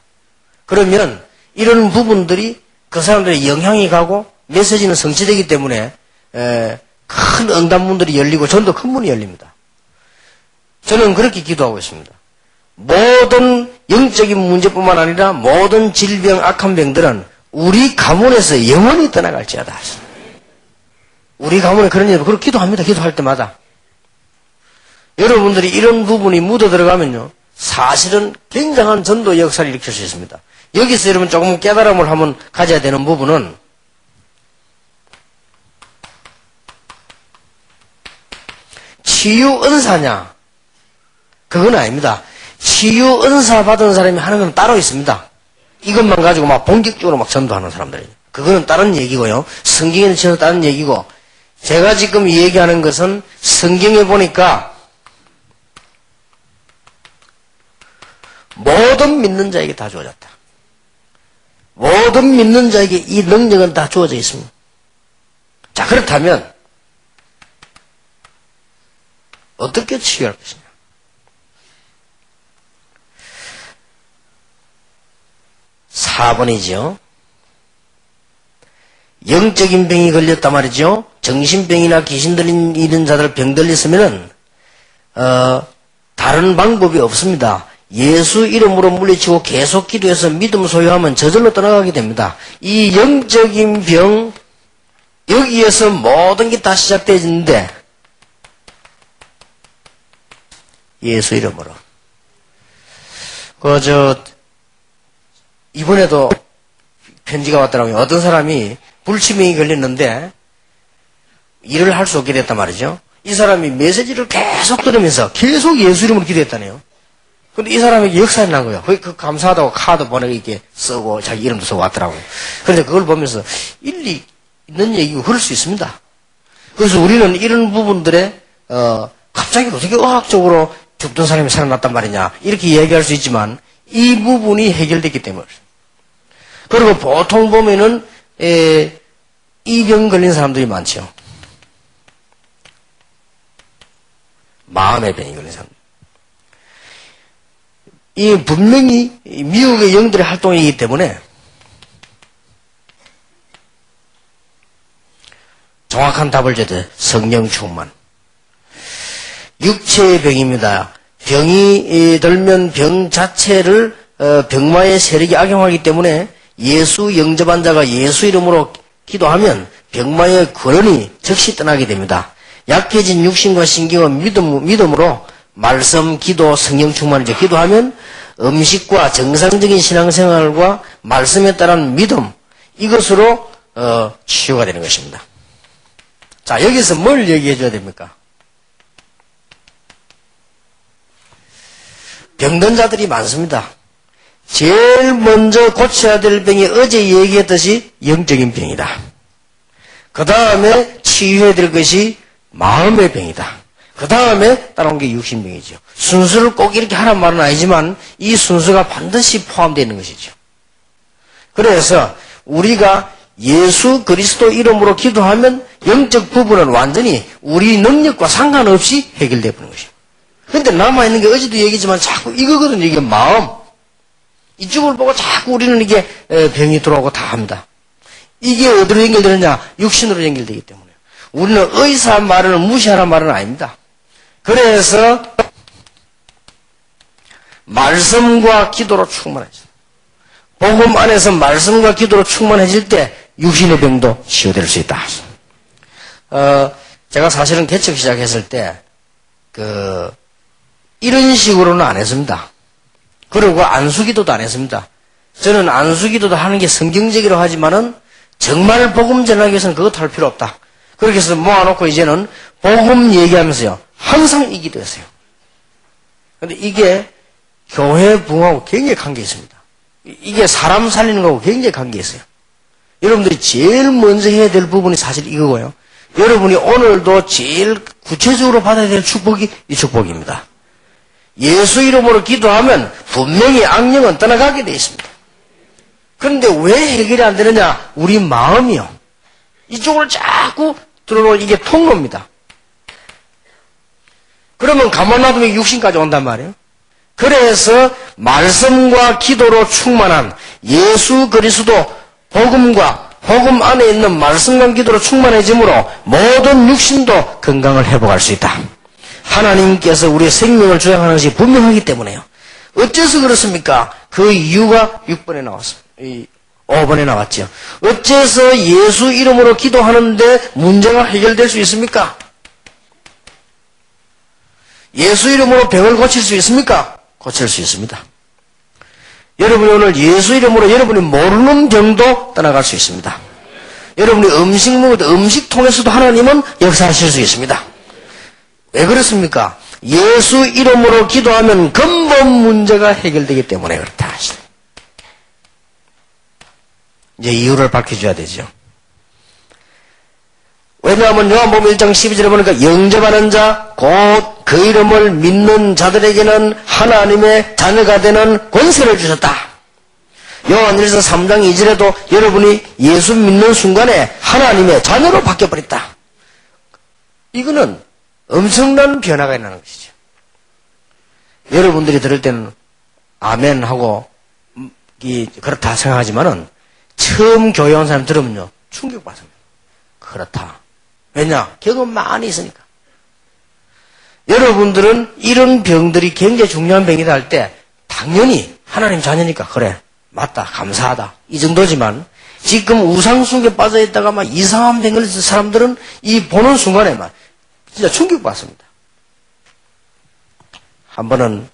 그러면 이런 부분들이 그 사람들의 영향이 가고 메시지는 성취되기 때문에 큰 응답문들이 열리고 전도 큰 문이 열립니다. 저는 그렇게 기도하고 있습니다. 모든 영적인 문제뿐만 아니라 모든 질병, 악한 병들은 우리 가문에서 영원히 떠나갈지어다. 우리 가문에 그런 일, 그렇게 기도합니다. 기도할 때마다. 여러분들이 이런 부분이 묻어 들어가면요. 사실은 굉장한 전도 역사를 일으킬 수 있습니다. 여기서 여러분 조금 깨달음을 한번 가져야 되는 부분은 치유 은사냐? 그건 아닙니다. 치유 은사 받은 사람이 하는 건 따로 있습니다. 이것만 가지고 막 본격적으로 막 전도하는 사람들이에요. 그거는 다른 얘기고요. 성경에는 전혀 다른 얘기고, 제가 지금 얘기하는 것은 성경에 보니까 모든 믿는 자에게 다 주어졌다. 모든 믿는 자에게 이 능력은 다 주어져 있습니다. 자, 그렇다면 어떻게 치유할 것이냐? (4번이죠) 영적인 병이 걸렸단 말이죠. 정신병이나 귀신 들린 자들 병 들렸으면은 다른 방법이 없습니다. 예수 이름으로 물리치고 계속 기도해서 믿음 소유하면 저절로 떠나가게 됩니다. 이 영적인 병 여기에서 모든 게 다 시작되는데 예수 이름으로 이번에도 편지가 왔더라고요. 어떤 사람이 불치병이 걸렸는데 일을 할 수 없게 됐단 말이죠. 이 사람이 메시지를 계속 들으면서 계속 예수 이름으로 기도했다네요. 근데 이 사람에게 역사가 난 거예요. 그 감사하다고 카드 보내고 이렇게 쓰고 자기 이름도 써고 왔더라고요. 그런데 그걸 보면서 일리 있는 얘기고 그럴 수 있습니다. 그래서 우리는 이런 부분들에 갑자기 어떻게 의학적으로 죽던 사람이 살아났단 말이냐 이렇게 얘기할 수 있지만 이 부분이 해결됐기 때문에. 그리고 보통 보면은 이 병 걸린 사람들이 많죠. 마음의 병이 걸린 사람. 이 분명히 미국의 영들의 활동이기 때문에 정확한 답을 줘야 돼. 성령 충만. 육체의 병입니다. 병이 들면 병 자체를 병마의 세력이 악용하기 때문에 예수 영접한 자가 예수 이름으로 기도하면 병마의 권한이 즉시 떠나게 됩니다. 약해진 육신과 신경은 믿음으로 말씀, 기도, 성령 충만을 기도하면 음식과 정상적인 신앙생활과 말씀에 따른 믿음, 이것으로 치유가 되는 것입니다. 자, 여기서 뭘 얘기해 줘야 됩니까? 병든 자들이 많습니다. 제일 먼저 고쳐야 될 병이 어제 얘기했듯이 영적인 병이다. 그 다음에 치유해야 될 것이 마음의 병이다. 그 다음에 따라온 게 육신병이죠. 순서를 꼭 이렇게 하란 말은 아니지만 이 순서가 반드시 포함되어 있는 것이죠. 그래서 우리가 예수 그리스도 이름으로 기도하면 영적 부분은 완전히 우리 능력과 상관없이 해결되어 버리는 것입니다. 그런데 남아있는 게 어제도 얘기했지만 자꾸 이거거든요. 이게 마음. 이쪽을 보고 자꾸 우리는 이게 병이 들어오고 다 합니다. 이게 어디로 연결되느냐? 육신으로 연결되기 때문에. 우리는 의사 말을 무시하라는 말은 아닙니다. 그래서 말씀과 기도로 충만해져. 복음 안에서 말씀과 기도로 충만해질 때 육신의 병도 치유될 수 있다. 제가 사실은 개척 시작했을 때 이런 식으로는 안 했습니다. 그리고 안수기도도 안 했습니다. 저는 안수기도도 하는 게 성경적이라고 하지만은 정말 복음 전하기 위해서는 그것 할 필요 없다. 그렇게 해서 모아놓고 이제는 복음 얘기하면서요. 항상 이 기도했어요. 근데 이게 교회 부흥하고 굉장히 관계 있습니다. 이게 사람 살리는 거하고 굉장히 관계 있어요. 여러분들이 제일 먼저 해야 될 부분이 사실 이거고요. 여러분이 오늘도 제일 구체적으로 받아야 될 축복이 이 축복입니다. 예수 이름으로 기도하면 분명히 악령은 떠나가게 되어 있습니다. 그런데 왜 해결이 안 되느냐? 우리 마음이요. 이쪽으로 자꾸 들어올 이게 통로입니다. 그러면 가만 놔두면 육신까지 온단 말이에요. 그래서 말씀과 기도로 충만한 예수 그리스도 복음과 복음 안에 있는 말씀과 기도로 충만해지므로 모든 육신도 건강을 회복할 수 있다. 하나님께서 우리의 생명을 주장하는 것이 분명하기 때문에요. 어째서 그렇습니까? 그 이유가 6번에 나왔습니다. 5번에 나왔죠. 어째서 예수 이름으로 기도하는데 문제가 해결될 수 있습니까? 예수 이름으로 병을 고칠 수 있습니까? 고칠 수 있습니다. 여러분이 오늘 예수 이름으로 여러분이 모르는 병도 떠나갈 수 있습니다. 여러분이 음식 먹을 때 음식 통해서도 하나님은 역사하실 수 있습니다. 왜 그렇습니까? 예수 이름으로 기도하면 근본 문제가 해결되기 때문에 그렇다 하시네. 이제 이유를 밝혀줘야 되죠. 왜냐하면 요한복음 1장 12절에 보니까 영접하는 자, 곧 그 이름을 믿는 자들에게는 하나님의 자녀가 되는 권세를 주셨다. 요한일서 3장 2절에도 여러분이 예수 믿는 순간에 하나님의 자녀로 바뀌어버렸다. 이거는 엄청난 변화가 일어나는 것이죠. 여러분들이 들을 때는 아멘 하고 그렇다 생각하지만은 처음 교회 온 사람 들으면요 충격받습니다. 그렇다. 왜냐? 경험 많이 있으니까. 여러분들은 이런 병들이 굉장히 중요한 병이다 할 때 당연히 하나님 자녀니까 그래 맞다 감사하다 이 정도지만 지금 우상숭에 빠져있다가 막 이상한 병 걸린 사람들은 이 보는 순간에 막 진짜 충격받습니다. 한 번은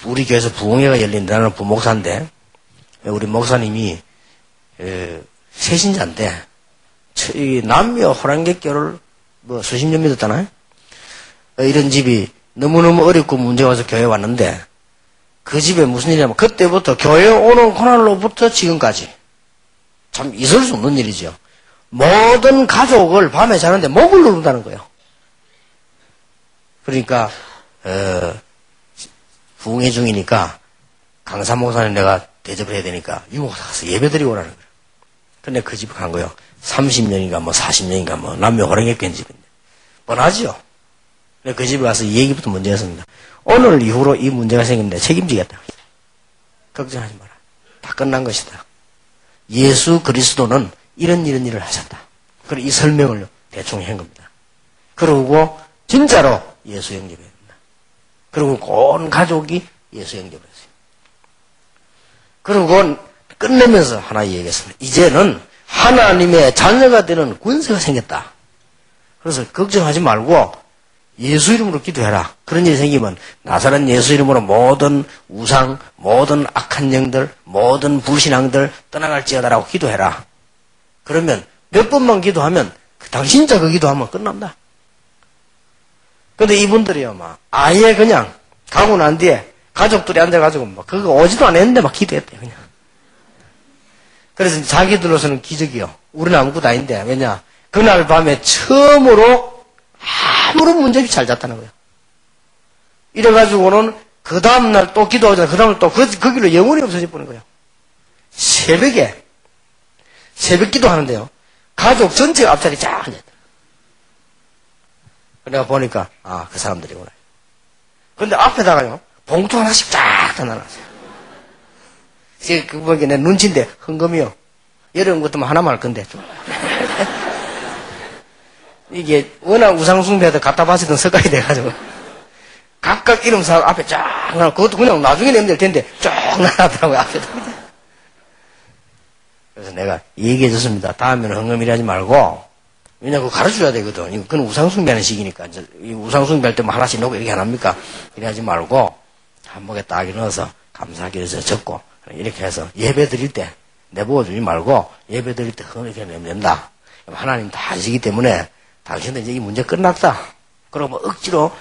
우리 교회에서 부흥회가 열린데 나는 부목사인데 우리 목사님이 세신자인데 남녀 호랑객교를 수십 년 믿었잖아요. 이런 집이 너무너무 어렵고 문제가 와서 교회에 왔는데 그 집에 무슨 일이냐면 그때부터 교회에 오는 그날로부터 지금까지 참 있을 수 없는 일이죠. 모든 가족을 밤에 자는데 목을 누른다는 거예요. 그러니까 부흥회 중이니까 강사 목사님 내가 대접을 해야 되니까 유목사 가서 예배드리고 오라는 거예요. 근데 그 집에 간 거예요. 30년인가 뭐 40년인가 뭐 남녀 호랑이꾼 집인데 뻔하죠. 근데 그 집에 가서 이 얘기부터 문제였습니다. 오늘 이후로 이 문제가 생기는데 책임지겠다. 걱정하지 마라. 다 끝난 것이다. 예수 그리스도는 이런 일을 하셨다. 그리고 이 설명을 대충 한 겁니다. 그러고 진짜로 예수 영접해야 된다. 그리고 온 가족이 예수 영접을 했어요. 그리고 끝내면서 하나 얘기했습니다. 이제는 하나님의 자녀가 되는 권세가 생겼다. 그래서 걱정하지 말고 예수 이름으로 기도해라. 그런 일이 생기면 나사렛 예수 이름으로 모든 우상, 모든 악한 영들, 모든 불신앙들 떠나갈지어다라고 기도해라. 그러면 몇 번만 기도하면 당신자 그 기도하면 끝납니다. 근데 이분들이요, 막 아예 그냥 가고 난 뒤에 가족들이 앉아가지고 막 그거 오지도 않았는데 막 기도했대요, 그냥. 그래서 자기들로서는 기적이요. 우리는 아무것도 아닌데, 왜냐? 그날 밤에 처음으로 아무런 문제 없이 잘 잤다는 거예요. 이래가지고는 그 다음날 또 기도하잖아요. 그 다음날 또 그 길로 영원히 없어져 버린 거예요. 새벽에, 새벽 기도하는데요. 가족 전체가 앞자리 쫙 앉아있다. 내가 보니까, 아, 그 사람들이구나. 근데 앞에다가요, 봉투 하나씩 쫙 다 놔놨어요. 그거 보니까 내 눈치인데, 헌금이요. 여름 같으면 하나만 할 건데, 좀. 이게 워낙 우상숭배하다 갖다 바치던 습관이 돼가지고 각각 이름 사 앞에 쫙 놔. 그것도 그냥 나중에 내면 될 텐데 쫙 놔놨더라고요, 앞에다. 그래서 내가 얘기해줬습니다. 다음에는 헌금이라 하지 말고, 왜냐 그거 가르쳐줘야 되거든. 이거 그건 우상숭배하는 시기니까. 이제 이 우상숭배할 때 뭐 하나씩 놓고 이렇게 안 합니까? 이래 하지 말고 한복에 딱 넣어서 감사하기를 적고 이렇게 해서 예배 드릴 때 내보고 주지 말고 예배 드릴 때 헌금 이렇게 내면 된다. 하나님 다 아시기 때문에 당신도 이제 이 문제 끝났다. 그러고 뭐 억지로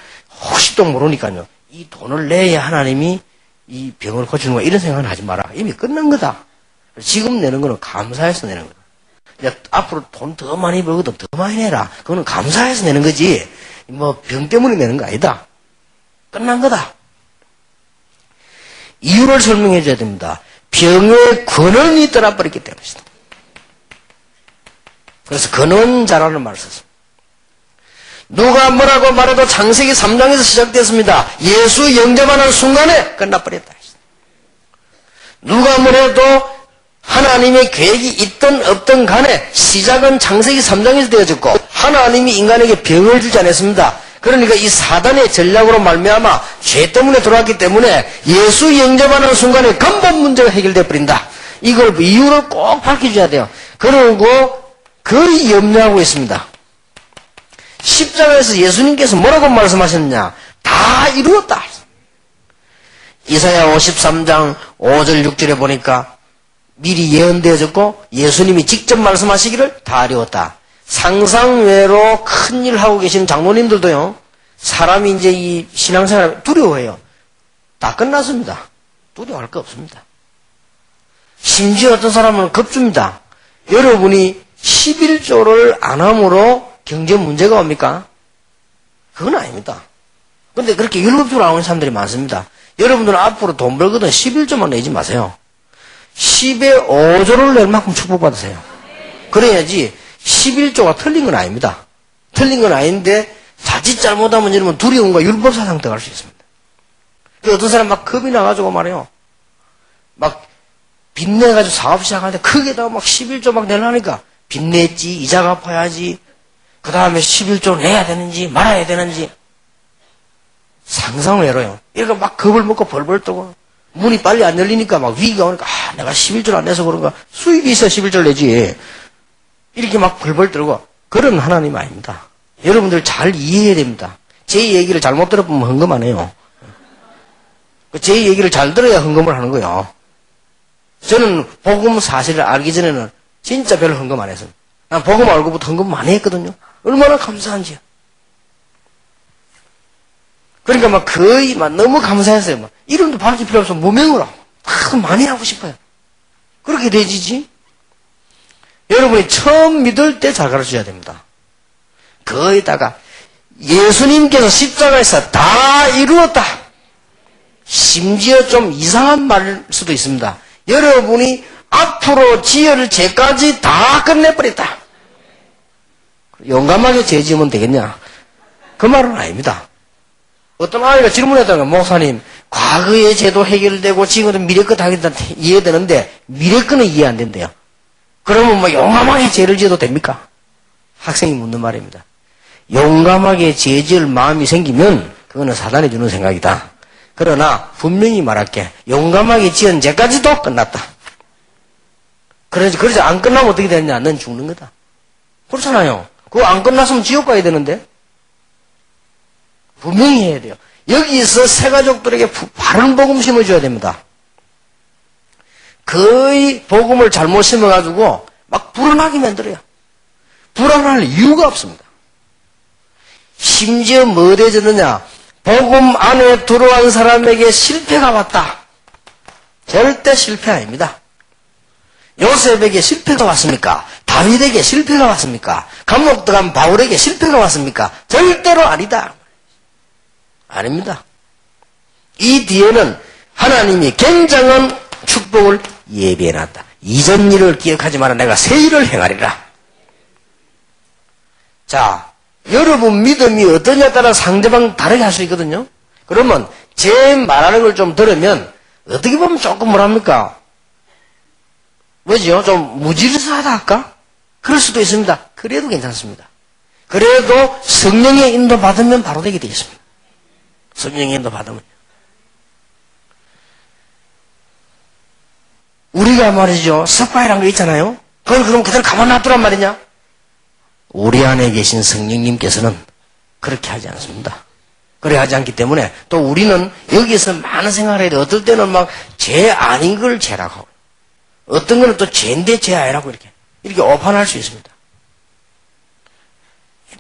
혹시 또 모르니까요. 이 돈을 내야 하나님이 이 병을 고치는 거야. 이런 생각은 하지 마라. 이미 끝난 거다. 지금 내는 거는 감사해서 내는 거다. 이제 앞으로 돈 더 많이 벌거든 더 많이 내라. 그거는 감사해서 내는 거지. 뭐 병 때문에 내는 거 아니다. 끝난 거다. 이유를 설명해 줘야 됩니다. 병의 근원이 떠나버렸기 때문이다. 그래서 근원자라는 말을 썼습니다. 누가 뭐라고 말해도 창세기 3장에서 시작됐습니다. 예수 영접하는 순간에 끝나버렸다. 누가 뭐래도 하나님의 계획이 있든 없든 간에 시작은 창세기 3장에서 되어졌고 하나님이 인간에게 병을 주지 않았습니다. 그러니까 이 사단의 전략으로 말미암아 죄 때문에 들어왔기 때문에 예수 영접하는 순간에 근본 문제가 해결돼 버린다. 이걸 이유를 꼭 밝혀줘야 돼요. 그리고 거의 염려하고 있습니다. 십자가에서 예수님께서 뭐라고 말씀하셨느냐? 다 이루었다. 이사야 53장 5절 6절에 보니까 미리 예언되어졌고 예수님이 직접 말씀하시기를 다 이루었다. 상상외로 큰일 하고 계시는 장로님들도요. 사람이 이제 이 신앙생활 두려워해요. 다 끝났습니다. 두려워할 거 없습니다. 심지어 어떤 사람은 겁줍니다. 여러분이 11조를 안 함으로 경제 문제가 옵니까? 그건 아닙니다. 근데 그렇게 율법적으로 나오는 사람들이 많습니다. 여러분들은 앞으로 돈 벌거든 11조만 내지 마세요. 10의 5조를 낼 만큼 축복받으세요. 그래야지 11조가 틀린 건 아닙니다. 틀린 건 아닌데 자칫 잘못하면 여러분 두려움과 율법사 상태가 갈 수 있습니다. 어떤 사람 막 겁이 나가지고 말이에요. 막 빚내가지고 사업 시작하는데 크게다가 막 11조 막 내려니까 빚냈지 이자 갚아야지 그 다음에 11조 내야 되는지 말아야 되는지 상상외로요. 이렇게 막 겁을 먹고 벌벌 떠고 문이 빨리 안 열리니까 막 위기가 오니까 아 내가 11조를 안 내서 그런가 수입이 있어야 11조를 내지 이렇게 막 벌벌 떨고 그런 하나님 아닙니다. 여러분들 잘 이해해야 됩니다. 제 얘기를 잘못 들어보면 헌금 안 해요. 제 얘기를 잘 들어야 헌금을 하는 거예요. 저는 복음 사실을 알기 전에는 진짜 별로 헌금 안 했어요. 난 복음 알고부터 헌금 많이 했거든요. 얼마나 감사한지요. 그러니까 막 거의 막 너무 감사했어요. 막 이름도 밝힐 필요 없어. 무명으로 막 많이 하고 싶어요. 그렇게 되지지. 여러분이 처음 믿을 때 잘 가르쳐야 됩니다. 거기다가 예수님께서 십자가에서 다 이루었다. 심지어 좀 이상한 말일 수도 있습니다. 여러분이 앞으로 지을 죄까지 다 끝내버렸다. 용감하게 죄 지으면 되겠냐? 그 말은 아닙니다. 어떤 아이가 질문했다는 거야. 목사님, 과거의 죄도 해결되고 지금은 미래껏 하겠다 이해되는데 미래껏은 이해 안 된대요. 그러면 뭐 용감하게 죄를 지어도 됩니까? 학생이 묻는 말입니다. 용감하게 죄 지을 마음이 생기면 그거는 사단이 주는 생각이다. 그러나 분명히 말할게. 용감하게 지은 죄까지도 끝났다. 그러지 안 끝나면 어떻게 되느냐? 넌 죽는 거다. 그렇잖아요. 그거 안 끝났으면 지옥 가야 되는데. 분명히 해야 돼요. 여기서 새 가족들에게 바른 복음 심어줘야 됩니다. 거의 복음을 잘못 심어가지고 막 불안하게 만들어요. 불안할 이유가 없습니다. 심지어 뭐 되졌느냐? 복음 안에 들어온 사람에게 실패가 왔다. 절대 실패 아닙니다. 요셉에게 실패가 왔습니까? 다윗에게 실패가 왔습니까? 감옥 들어간 바울에게 실패가 왔습니까? 절대로 아니다. 아닙니다. 이 뒤에는 하나님이 굉장한 축복을 예비해놨다. 이전 일을 기억하지 마라. 내가 새 일을 행하리라. 자, 여러분 믿음이 어떠냐에 따라 상대방 다르게 할 수 있거든요. 그러면 제 말하는 걸 좀 들으면 어떻게 보면 조금 뭐랍니까? 뭐지요? 좀 무질서하다 할까? 그럴 수도 있습니다. 그래도 괜찮습니다. 그래도 성령의 인도 받으면 바로 되게 되어 있습니다. 성령의 인도 받으면. 우리가 말이죠. 섭과이란 거 있잖아요. 그걸 그럼 그대로 가만 놔두란 말이냐? 우리 안에 계신 성령님께서는 그렇게 하지 않습니다. 그래 하지 않기 때문에 또 우리는 여기서 많은 생각을 해야 돼. 어떨 때는 막 죄 아닌 걸 죄라고 하고 어떤 거는 또 죄인데 죄 아니라고 이렇게 오판할 수 있습니다.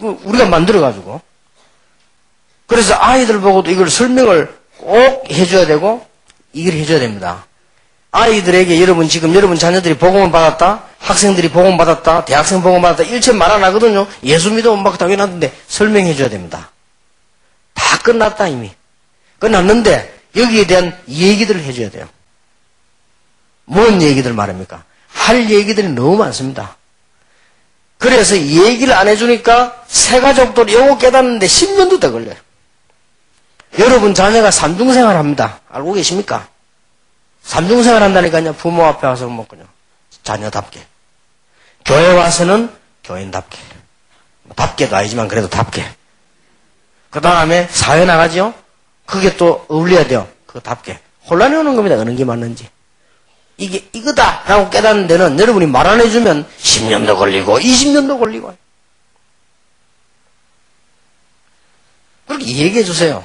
우리가 만들어가지고 그래서 아이들 보고도 이걸 설명을 꼭 해줘야 되고 이걸 해줘야 됩니다. 아이들에게 여러분 자녀들이 복음을 받았다, 학생들이 복음 받았다, 대학생 복음 받았다 일체 말 안 하거든요. 예수 믿으면 막 당연한데 설명해줘야 됩니다. 다 끝났다 이미. 끝났는데 여기에 대한 얘기들을 해줘야 돼요. 뭔 얘기들 말합니까? 할 얘기들이 너무 많습니다. 그래서 얘기를 안 해주니까 새 가족들이 요거 깨닫는데 10년도 더 걸려요. 여러분 자녀가 삼중생활 합니다. 알고 계십니까? 삼중생활 한다니까요. 부모 앞에 와서 뭐 그냥 자녀답게, 교회 와서는 교인답게, 답게도 아니지만 그래도 답게. 그 다음에 사회 나가죠. 그게 또 어울려야 돼요. 그답게. 혼란이 오는 겁니다. 어느 게 맞는지. 이게 이거다 라고 깨닫는 데는 여러분이 말 안 해주면 10년도 걸리고 20년도 걸리고 그렇게 얘기해 주세요.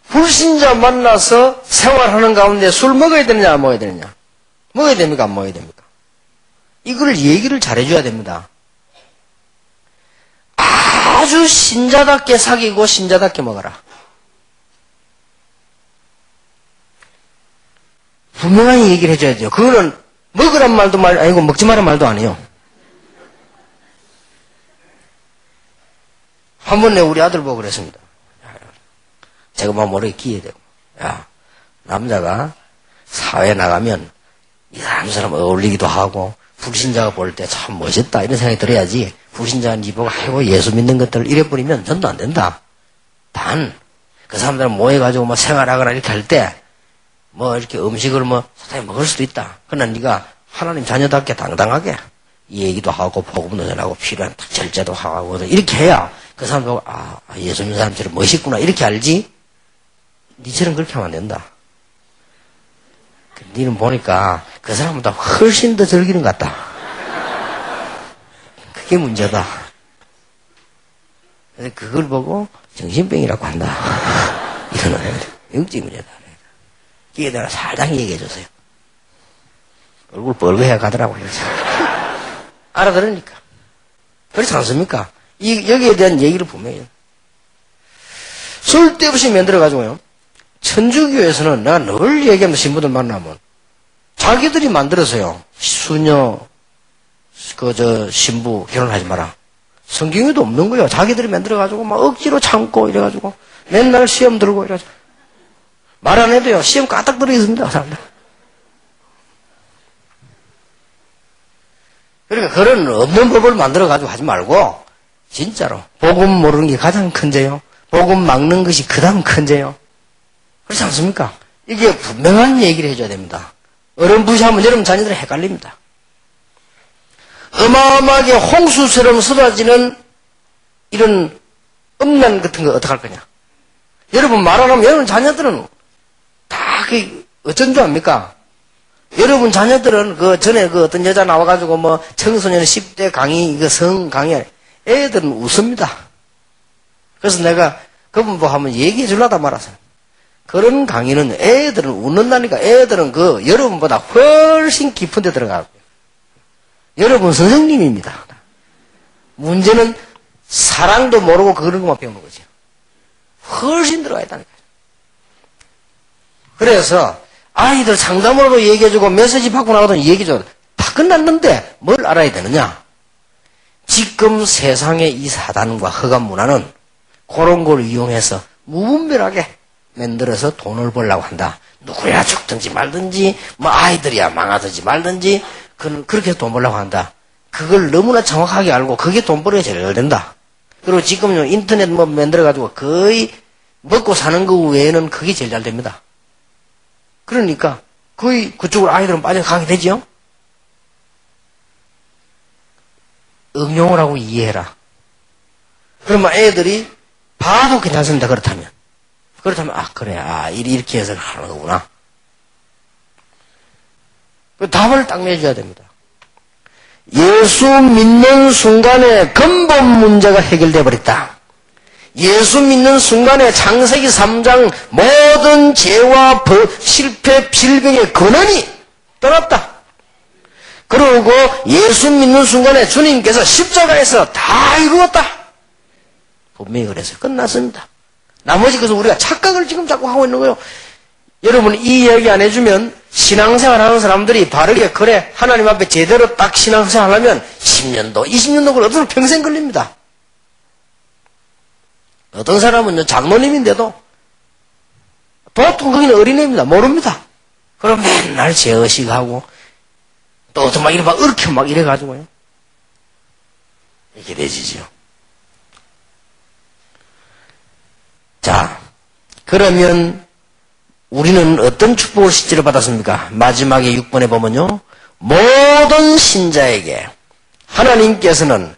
불신자 만나서 생활하는 가운데 술 먹어야 되느냐 안 먹어야 되느냐? 먹어야 됩니까 안 먹어야 됩니까? 이걸 얘기를 잘해줘야 됩니다. 아주 신자답게 사귀고 신자답게 먹어라. 분명하게 얘기를 해줘야죠. 그거는 먹으란 말도 아니고 먹지 마란 말도 아니에요. 한 번에 우리 아들 보고 그랬습니다. 제가 막 모르게 기회되고, 야, 남자가 사회에 나가면 이 사람 어울리기도 하고 불신자가 볼 때 참 멋있다 이런 생각이 들어야지 불신자가 니 보고 아이고 예수 믿는 것들을 이래버리면 전도 안 된다. 단 그 사람들은 모여가지고 뭐 생활하거나 이렇게 할 때 뭐 이렇게 음식을 뭐 사탕에 먹을 수도 있다. 그러나 네가 하나님 자녀답게 당당하게 이 얘기도 하고 복음도 전하고 필요한 절제도 하고 이렇게 해야 그 사람 보고 아 예수 믿는 사람처럼 멋있구나 이렇게 알지. 니처럼 그렇게 하면 안 된다. 니는 보니까 그 사람보다 훨씬 더 즐기는 것 같다. 그게 문제다. 그래서 그걸 보고 정신병이라고 한다. 이러는 영적 문제다. 이게 내가 살짝 얘기해 주세요. 얼굴 벌거해 가더라고요. 알아들으니까. 그렇지 않습니까? 여기에 대한 얘기를 보면 쓸데없이 만들어가지고요. 천주교에서는 내가 늘 얘기합니다. 신부들 만나면 자기들이 만들어서요. 수녀 신부 결혼하지 마라. 성경에도 없는 거예요. 자기들이 만들어가지고 막 억지로 참고 이래가지고 맨날 시험 들고 이래가지고 말 안 해도요. 시험 까딱 들어있습니다. 사람들. 그러니까 그런 없는 법을 만들어가지고 하지 말고 진짜로 복음 모르는 게 가장 큰 죄요. 복음 막는 것이 그다음 큰 죄요. 그렇지 않습니까? 이게 분명한 얘기를 해줘야 됩니다. 어렴풋이하면 여러분 자녀들이 헷갈립니다. 어마어마하게 홍수처럼 쏟아지는 이런 음란 같은 거 어떡할 거냐. 여러분 말 안 하면 여러분 자녀들은 다 어쩐 줄 압니까? 여러분 자녀들은 전에 어떤 여자 나와가지고 뭐 청소년 10대 강의 성 강의 애들은 웃습니다. 그래서 내가 그분 뭐 한번 얘기해 주려다 말았어요. 그런 강의는 애들은 웃는다니까 애들은 그 여러분보다 훨씬 깊은 데 들어가고 여러분 선생님입니다. 문제는 사랑도 모르고 그런 것만 배우는 거지. 훨씬 들어가 있다니까요. 그래서 아이들 상담으로도 얘기해주고 메시지 받고 나가도 얘기해줘도 다 끝났는데 뭘 알아야 되느냐? 지금 세상의 이 사단과 허감 문화는 그런 걸 이용해서 무분별하게 만들어서 돈을 벌려고 한다. 누구야 죽든지 말든지 뭐 아이들이야 망하든지 말든지 그렇게 해서 돈 벌려고 한다. 그걸 너무나 정확하게 알고 그게 돈 벌어야 제일 잘 된다. 그리고 지금 인터넷 뭐 만들어가지고 거의 먹고 사는 거 외에는 그게 제일 잘 됩니다. 그러니까 거의 그쪽으로 아이들은 빠져가게 되죠. 응용을 하고 이해해라. 그러면 애들이 봐도 괜찮습니다. 그렇다면 아 그래 이렇게 해서 하는 거구나. 그 답을 딱 내줘야 됩니다. 예수 믿는 순간에 근본 문제가 해결돼 버렸다. 예수 믿는 순간에 창세기 3장 모든 죄와 실패, 질병의 근원이 떠났다. 그리고 예수 믿는 순간에 주님께서 십자가에서 다 이루었다. 분명히 그래서 끝났습니다. 나머지 것은 우리가 착각을 지금 자꾸 하고 있는 거예요. 여러분 이 이야기 안 해주면 신앙생활 하는 사람들이 바르게 그래 하나님 앞에 제대로 딱 신앙생활 하려면 10년도 20년도 걸려 어떤 평생 걸립니다. 어떤 사람은 장로님인데도 보통 거기는 어린애입니다. 모릅니다. 그럼 맨날 제의식하고 또 어떤 막 이래 막 얽혀 막 이래가지고요. 이렇게 되지죠. 자, 그러면 우리는 어떤 축복을 실제로 받았습니까? 마지막에 6번에 보면요. 모든 신자에게 하나님께서는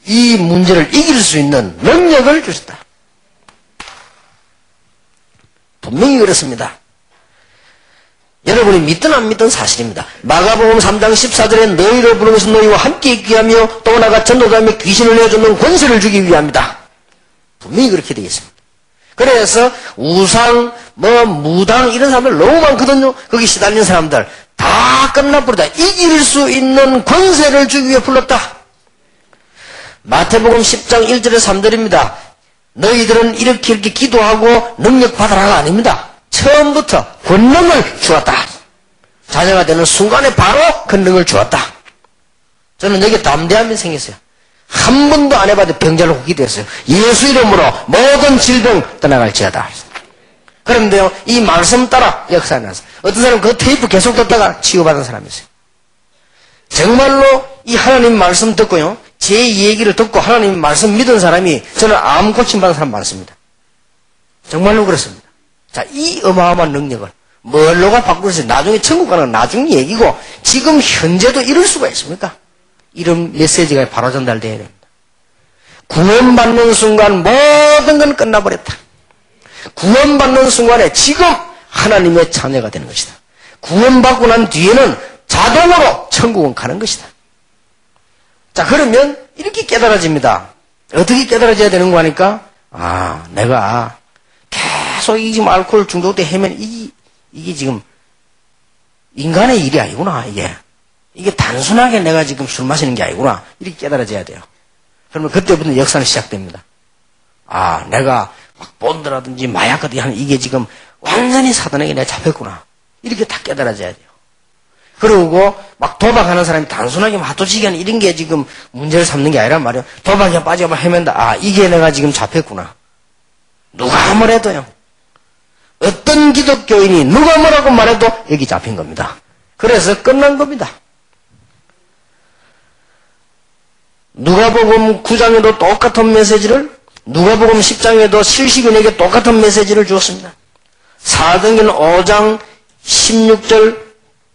이 문제를 이길 수 있는 능력을 주셨다. 분명히 그렇습니다. 여러분이 믿든 안 믿든 사실입니다. 마가복음 3장 14절에 너희를 부르는 것은 너희와 함께 있게 하며 또 나가 전도자며 귀신을 내어주는 권세를 주기 위함이다. 분명히 그렇게 되어 있습니다. 그래서 우상, 무당 이런 사람들 너무 많거든요. 거기 시달린 사람들 다 끝나버리다. 이길 수 있는 권세를 주기 위해 불렀다. 마태복음 10장 1절에 3절입니다. 너희들은 이렇게 기도하고 능력 받아라가 아닙니다. 처음부터 권능을 주었다. 자녀가 되는 순간에 바로 권능을 주었다. 저는 여기 담대함이 생겼어요. 한 번도 안 해봐도 병자를 고기 됐어요. 예수 이름으로 모든 질병 떠나갈지어다. 그런데요, 이 말씀 따라 역사에 나서 어떤 사람은 그 테이프 계속 듣다가 치유받은 사람이 있어요. 정말로 이 하나님 말씀 듣고요, 제 얘기를 듣고 하나님 말씀 믿은 사람이 저는 암 고침받은 사람 많습니다. 정말로 그렇습니다. 자, 이 어마어마한 능력을 뭘로가 바꿀 수 있어요? 나중에 천국 가는 건 나중 얘기고 지금 현재도 이럴 수가 있습니까? 이런 메시지가 바로 전달되어야 됩니다. 구원받는 순간 모든 건 끝나버렸다. 구원받는 순간에 지금 하나님의 자녀가 되는 것이다. 구원받고 난 뒤에는 자동으로 천국은 가는 것이다. 자, 그러면 이렇게 깨달아집니다. 어떻게 깨달아져야 되는 거 하니까 내가 계속 이 지금 알코올 중독돼 헤매는 이게 지금 인간의 일이 아니구나. 이게 단순하게 내가 지금 술 마시는 게 아니구나. 이렇게 깨달아져야 돼요. 그러면 그때부터 역사는 시작됩니다. 내가 막 본드라든지 마약 같은 하는 이게 지금 완전히 사단에게 내가 잡혔구나. 이렇게 다 깨달아져야 돼요. 그리고 막 도박하는 사람이 단순하게 마토치기 하는 이런 게 지금 문제를 삼는 게 아니란 말이에요. 도박에 빠져만 헤맨다. 이게 내가 지금 잡혔구나. 누가 뭐래도요. 어떤 기독교인이 누가 뭐라고 말해도 여기 잡힌 겁니다. 그래서 끝난 겁니다. 누가복음 9장에도 똑같은 메시지를, 누가복음 10장에도 실시인에게 똑같은 메시지를 주었습니다. 사도행전 5장 16절,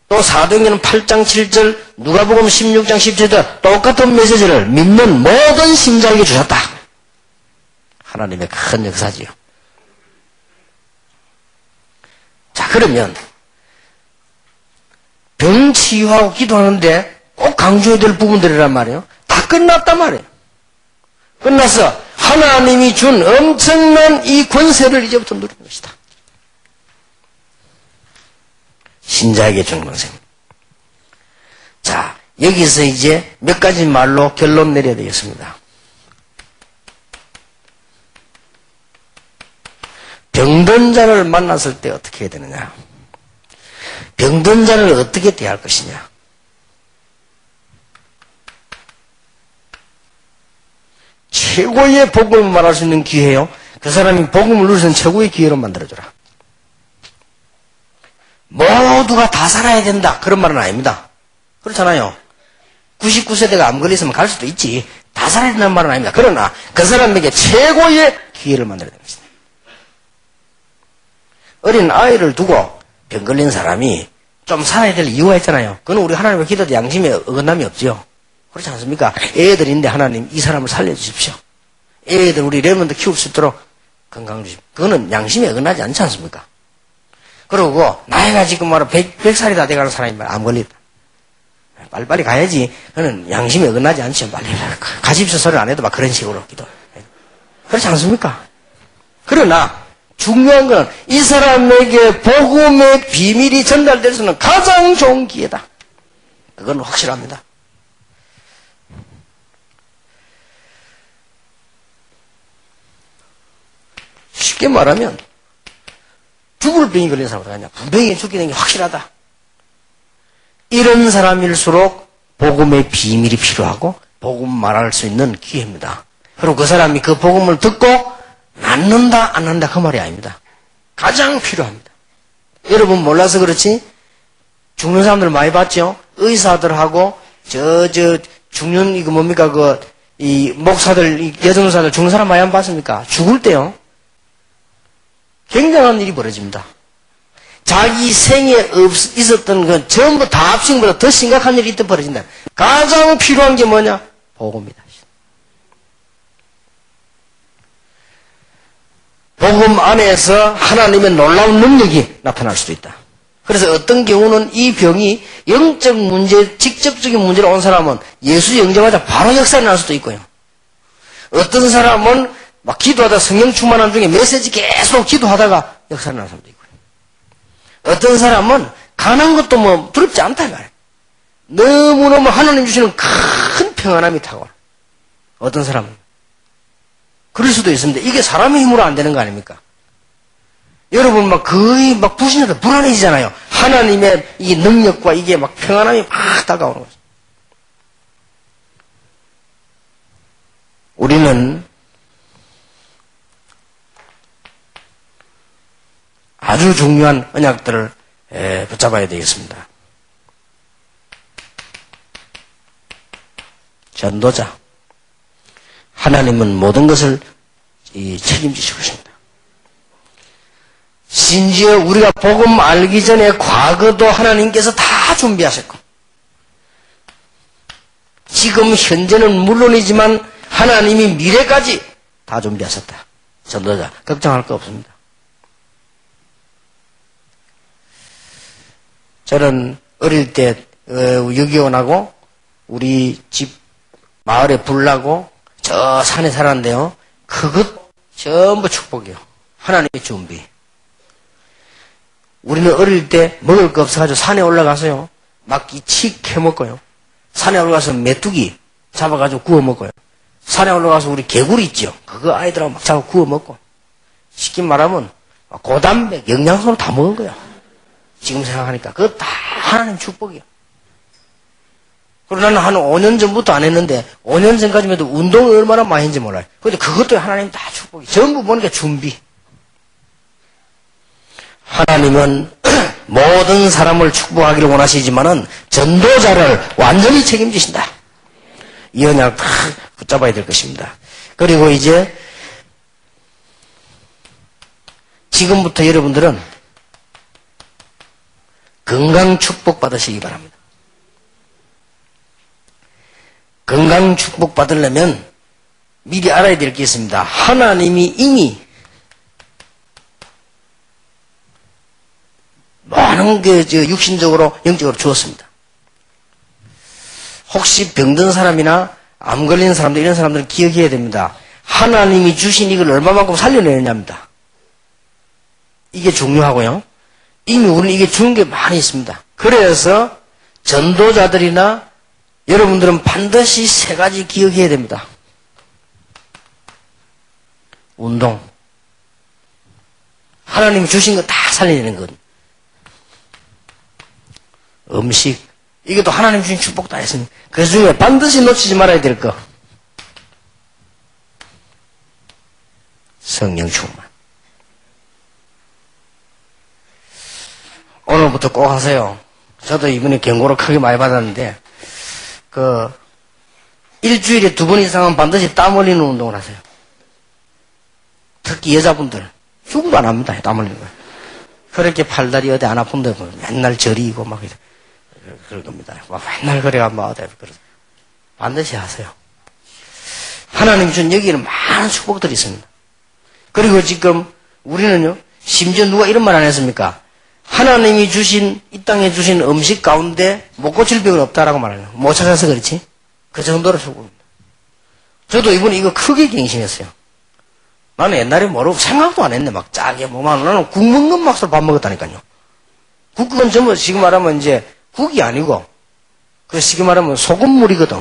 또 사도행전 8장 7절, 누가복음 16장 17절 똑같은 메시지를 믿는 모든 신자에게 주셨다. 하나님의 큰 역사지요. 자, 그러면 병 치유하고 기도하는데 꼭 강조해야 될 부분들이란 말이에요. 다 끝났단 말이에요. 끝나서 하나님이 준 엄청난 이 권세를 이제부터 누리는 것이다. 신자에게 준 권세입니다. 자, 여기서 이제 몇 가지 말로 결론 내려야 되겠습니다. 병든 자를 만났을 때 어떻게 해야 되느냐? 병든 자를 어떻게 대할 것이냐? 최고의 복음을 말할 수 있는 기회요. 그 사람이 복음을 누릴 수 있는 최고의 기회로 만들어줘라. 모두가 다 살아야 된다. 그런 말은 아닙니다. 그렇잖아요. 99세대가 암 걸렸으면 갈 수도 있지. 다 살아야 된다는 말은 아닙니다. 그러나 그 사람에게 최고의 기회를 만들어야 되는 것이다. 어린 아이를 두고 병 걸린 사람이 좀 살아야 될 이유가 있잖아요. 그건 우리 하나님의 기도도 양심에 어긋남이 없죠. 그렇지 않습니까? 애들인데 하나님 이 사람을 살려주십시오. 애들 우리 레몬드 키울 수 있도록 건강 주십시오. 그거는 양심에 어긋나지 않지 않습니까? 그러고 나이가 지금 말로 100살이 다 돼가는 사람이 암 걸렸다. 빨리빨리 가야지. 그거는 양심에 어긋나지 않죠. 빨리 가십시오 소리를 안 해도 막 그런 식으로 기도. 그렇지 않습니까? 그러나 중요한 건 이 사람에게 복음의 비밀이 전달될 수 있는 가장 좋은 기회다. 그건 확실합니다. 쉽게 말하면 죽을 병이 걸린 사람은 어떡하냐. 분명히 죽게 된 게 확실하다. 이런 사람일수록 복음의 비밀이 필요하고 복음 말할 수 있는 기회입니다. 그리고 그 사람이 그 복음을 듣고 낫는다 안 낫는다 그 말이 아닙니다. 가장 필요합니다. 여러분 몰라서 그렇지 죽는 사람들 많이 봤죠? 의사들하고 죽는 이거 뭡니까 이 목사들 이 여전사들 죽는 사람 많이 안 봤습니까? 죽을 때요 굉장한 일이 벌어집니다. 자기 생에 있었던 건 전부 다 합친 것보다 더 심각한 일이 이때 벌어진다. 가장 필요한 게 뭐냐? 복음이다. 복음 안에서 하나님의 놀라운 능력이 나타날 수도 있다. 그래서 어떤 경우는 이 병이 영적 문제, 직접적인 문제로 온 사람은 예수 영접하자 바로 역사가 날 수도 있고요. 어떤 사람은 막 기도하다 성령 충만한 중에 메시지 계속 기도하다가 역사가 나는 사람도 있고요. 어떤 사람은 가난 것도 뭐 두렵지 않다 말이에요. 너무너무 하나님 주시는 큰 평안함이 타고 어떤 사람은 그럴 수도 있습니다. 이게 사람의 힘으로 안 되는 거 아닙니까? 여러분 막 거의 막 불신자들 불안해지잖아요. 하나님의 이 능력과 이게 막 평안함이 막 다가오는 거죠. 우리는 아주 중요한 언약들을 붙잡아야 되겠습니다. 전도자. 하나님은 모든 것을 책임지시고 있습니다. 심지어 우리가 복음 알기 전에 과거도 하나님께서 다 준비하셨고 지금 현재는 물론이지만 하나님이 미래까지 다 준비하셨다. 전도자 걱정할 거 없습니다. 저는 어릴 때 유기원하고 우리 집 마을에 불 나고 저 산에 살았는데요. 그것 전부 축복이요. 하나님의 준비. 우리는 어릴 때 먹을 거 없어가지고 산에 올라가서요. 막 치 캐먹고요. 산에 올라가서 메뚜기 잡아가지고 구워 먹고요. 산에 올라가서 우리 개구리 있죠. 그거 아이들하고 막 잡아 구워 먹고. 쉽게 말하면 고단백 영양소를 다 먹은 거야. 지금 생각하니까 그거 다 하나님 축복이야. 그리고 나는 한 5년 전부터 안 했는데 5년 전까지만 해도 운동을 얼마나 많이 했는지 몰라요. 그런데 그것도 하나님 다 축복이. 전부 보니까 준비. 하나님은 모든 사람을 축복하기를 원하시지만은 전도자를 완전히 책임지신다. 이 언약 다 붙잡아야 될 것입니다. 그리고 이제 지금부터 여러분들은 건강 축복 받으시기 바랍니다. 건강 축복 받으려면 미리 알아야 될 게 있습니다. 하나님이 이미 많은 게 육신적으로 영적으로 주었습니다. 혹시 병든 사람이나 암 걸린 사람들 이런 사람들은 기억해야 됩니다. 하나님이 주신 이걸 얼마만큼 살려내느냐입니다. 이게 중요하고요. 이미 우리는 이게 주는 게 많이 있습니다. 그래서 전도자들이나 여러분들은 반드시 세 가지 기억해야 됩니다. 운동. 하나님이 주신 거 다 살려내는 것. 음식. 이것도 하나님 주신 축복 다 했으니 그 중에 반드시 놓치지 말아야 될 거. 성령 충만. 오늘부터 꼭 하세요. 저도 이번에 경고를 크게 많이 받았는데, 일주일에 2번 이상은 반드시 땀 흘리는 운동을 하세요. 특히 여자분들. 죽어도 안 합니다. 땀 흘리는 거. 그렇게 팔다리 어디 안 아픈데, 맨날 저리고 막, 그럴 겁니다. 막 맨날 그래가 막, 반드시 하세요. 하나님 준 여기에는 많은 축복들이 있습니다. 그리고 지금 우리는요, 심지어 누가 이런 말 안 했습니까? 하나님이 주신, 이 땅에 주신 음식 가운데 못 고칠 병은 없다라고 말해요. 못 찾아서 그렇지? 그 정도로 축복입니다. 저도 이번에 이거 크게 갱신했어요. 나는 옛날에 모르고 생각도 안 했네. 막 짜게 뭐만. 나는 국 먹는 맛으로 밥 먹었다니까요. 국은 전부 지금 말하면 이제 국이 아니고, 그 지금 말하면 소금물이거든.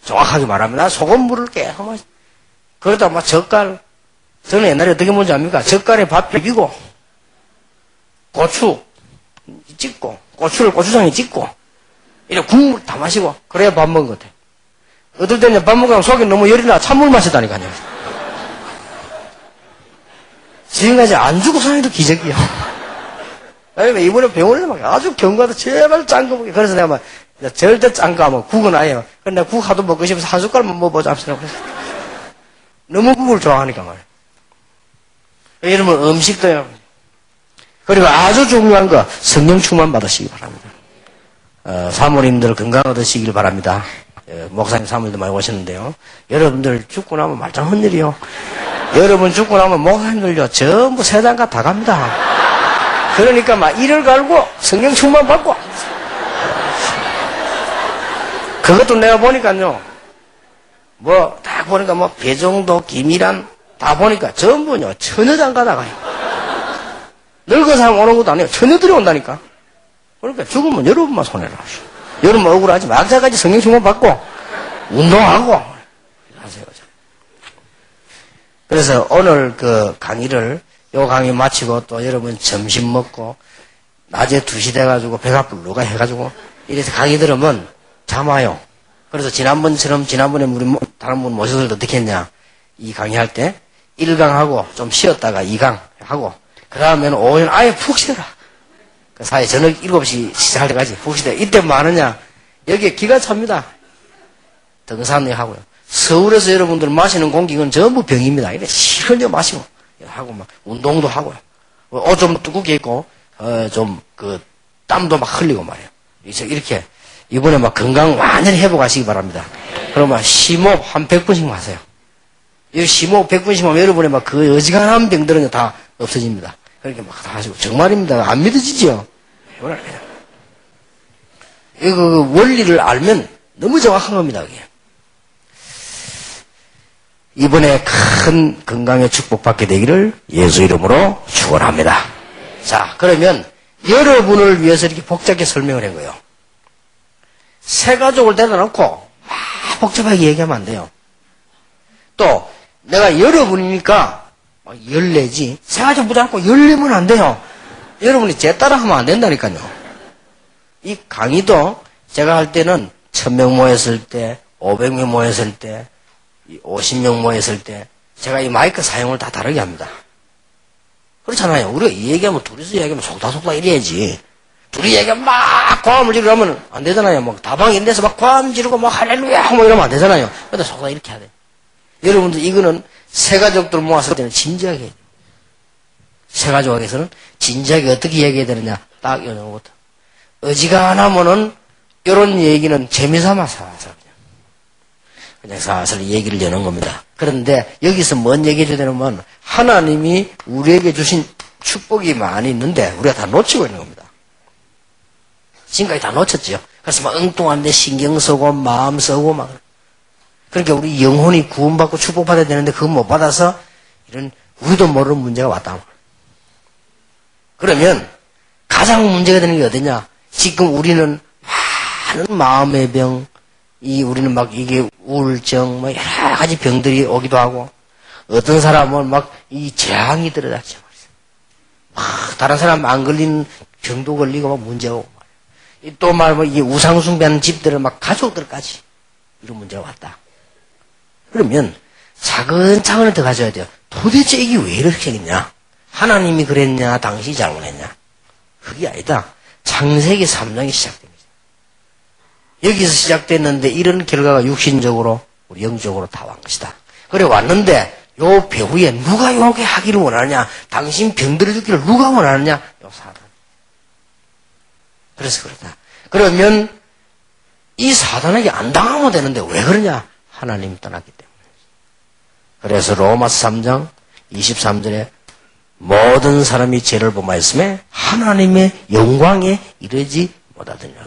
정확하게 말하면 난 소금물을 계속 마시. 그러다 막 젓갈. 저는 옛날에 어떻게 뭔지 압니까? 젓갈에 밥 비비고, 고추 찍고, 고추를 고추장에 찍고, 이렇게 국물 다 마시고, 그래야 밥 먹은 것 같아. 어떨 때는 밥 먹으면 속이 너무 열이 나 찬물 마시다니까요. 지금까지 안 죽고 사는 게 기적이야. 왜냐면 이번에 병원에 막 아주 경과도 제발 짠 거 먹게. 그래서 내가 막, 절대 짠 거 하면 국은 아니에요. 근데 국 하도 먹고 싶어서 한 숟갈만 먹어보자. 너무 국을 좋아하니까 말이야. 여러분, 음식도요. 그리고 아주 중요한 거, 성령 충만 받으시기 바랍니다. 사모님들 건강 얻으시길 바랍니다. 목사님 사모님도 많이 오셨는데요. 여러분들 죽고 나면 말짱 헛일이요. 여러분 죽고 나면 목사님들요, 전부 세상가 다 갑니다. 그러니까 막 이를 갈고 성령 충만 받고. 그것도 내가 보니까요, 뭐, 딱 보니까 뭐, 배정도, 김일한, 다 보니까 전부요, 처녀장 가다가요. 늙은 사람 오는 것도 아니에요. 처녀들이 온다니까. 그러니까 죽으면 여러분만 손해라. 여러분 억울하지. 막자까지 성령 충만 받고, 운동하고, 하세요. 그래서 오늘 그 강의를, 요 강의 마치고 또 여러분 점심 먹고, 낮에 2시 돼가지고 배가 불러가 해가지고, 이래서 강의 들으면 잠 와요. 그래서 지난번처럼 지난번에 우리 다른 분 모셔서 어떻게 했냐. 이 강의할 때 1강 하고 좀 쉬었다가 2강 하고, 그 다음에는 오후에는 아예 푹 쉬어라. 그 사이 저녁 7시 시작할 때까지 푹 쉬다. 이때 뭐 하느냐. 여기에 기가 찹니다. 등산을 하고요. 서울에서 여러분들 마시는 공기는 전부 병입니다. 이래 시원히 마시고, 하고 막 운동도 하고요. 옷 좀 두껍게 입고, 땀도 막 흘리고 말이에요. 이렇게, 이번에 막 건강 완전히 회복하시기 바랍니다. 그러면 심호흡 한 100분씩 하세요. 이 심호흡 100분씩 하면 여러분의 막 그 어지간한 병들은 다 없어집니다. 그렇게 막 다 하시고. 정말입니다. 안 믿어지죠? 이거 그 원리를 알면 너무 정확한 겁니다, 그게. 이번에 큰 건강의 축복받게 되기를 예수 이름으로 축원합니다. 자, 그러면 여러분을 위해서 이렇게 복잡하게 설명을 한 거예요. 새 가족을 데려다 놓고 막 복잡하게 얘기하면 안 돼요. 또 내가 여러분이니까 열내지 새 가족 붙여놓고 열내면 안 돼요. 여러분이 제 따라 하면 안 된다니까요. 이 강의도 제가 할 때는 1000명 모였을 때, 500명 모였을 때, 50명 모였을 때 제가 이 마이크 사용을 다 다르게 합니다. 그렇잖아요. 우리가 이 얘기하면 둘이서 얘기하면 속다속다 이래야지. 둘이 얘기하면 막 고함을 지르면 안 되잖아요. 막 다방인데서 막 고함 지르고 막 할렐루야 뭐 이러면 안 되잖아요. 근데 속다 이렇게 해야 돼. 여러분들 이거는 새 가족들 모았을 때는 진지하게 해야 돼요. 새 가족에서는 진지하게 어떻게 얘기해야 되느냐. 딱 이런 것부터. 어지간하면은 이런 얘기는 재미삼아서 그냥 사실 얘기를 여는 겁니다. 그런데 여기서 뭔 얘기를 되냐면 하나님이 우리에게 주신 축복이 많이 있는데 우리가 다 놓치고 있는 겁니다. 지금까지 다 놓쳤죠. 그래서 막 엉뚱한데 신경 쓰고 마음 쓰고 막. 그러니까 우리 영혼이 구원받고 축복받아야 되는데 그거 못 받아서 이런 우리도 모르는 문제가 왔다. 그러면 가장 문제가 되는 게 어디냐? 지금 우리는 많은 마음의 병, 우리는 막 이게 우울증, 뭐 여러 가지 병들이 오기도 하고, 어떤 사람은 막 이 재앙이 들어닥쳐. 막 다른 사람 안 걸리는 병도 걸리고 막 문제가 오고. 또 뭐 이 우상숭배하는 집들은 막 가족들까지 이런 문제가 왔다. 그러면 작은 차원을 더 가져야 돼요. 도대체 이게 왜 이렇게 생겼냐? 하나님이 그랬냐? 당신이 잘못했냐? 그게 아니다. 창세기 3장이 시작됩니다. 여기서 시작됐는데 이런 결과가 육신적으로 우리 영적으로 다 온 것이다. 그래 왔는데 요 배후에 누가 요게 하기를 원하느냐? 당신 병들어 죽기를 누가 원하느냐? 요 사단. 그래서 그렇다. 그러면 이 사단에게 안 당하면 되는데 왜 그러냐? 하나님이 떠났기 때문에. 그래서 로마서 3장 23절에 모든 사람이 죄를 범하였음에 하나님의 영광에 이르지 못하더니라.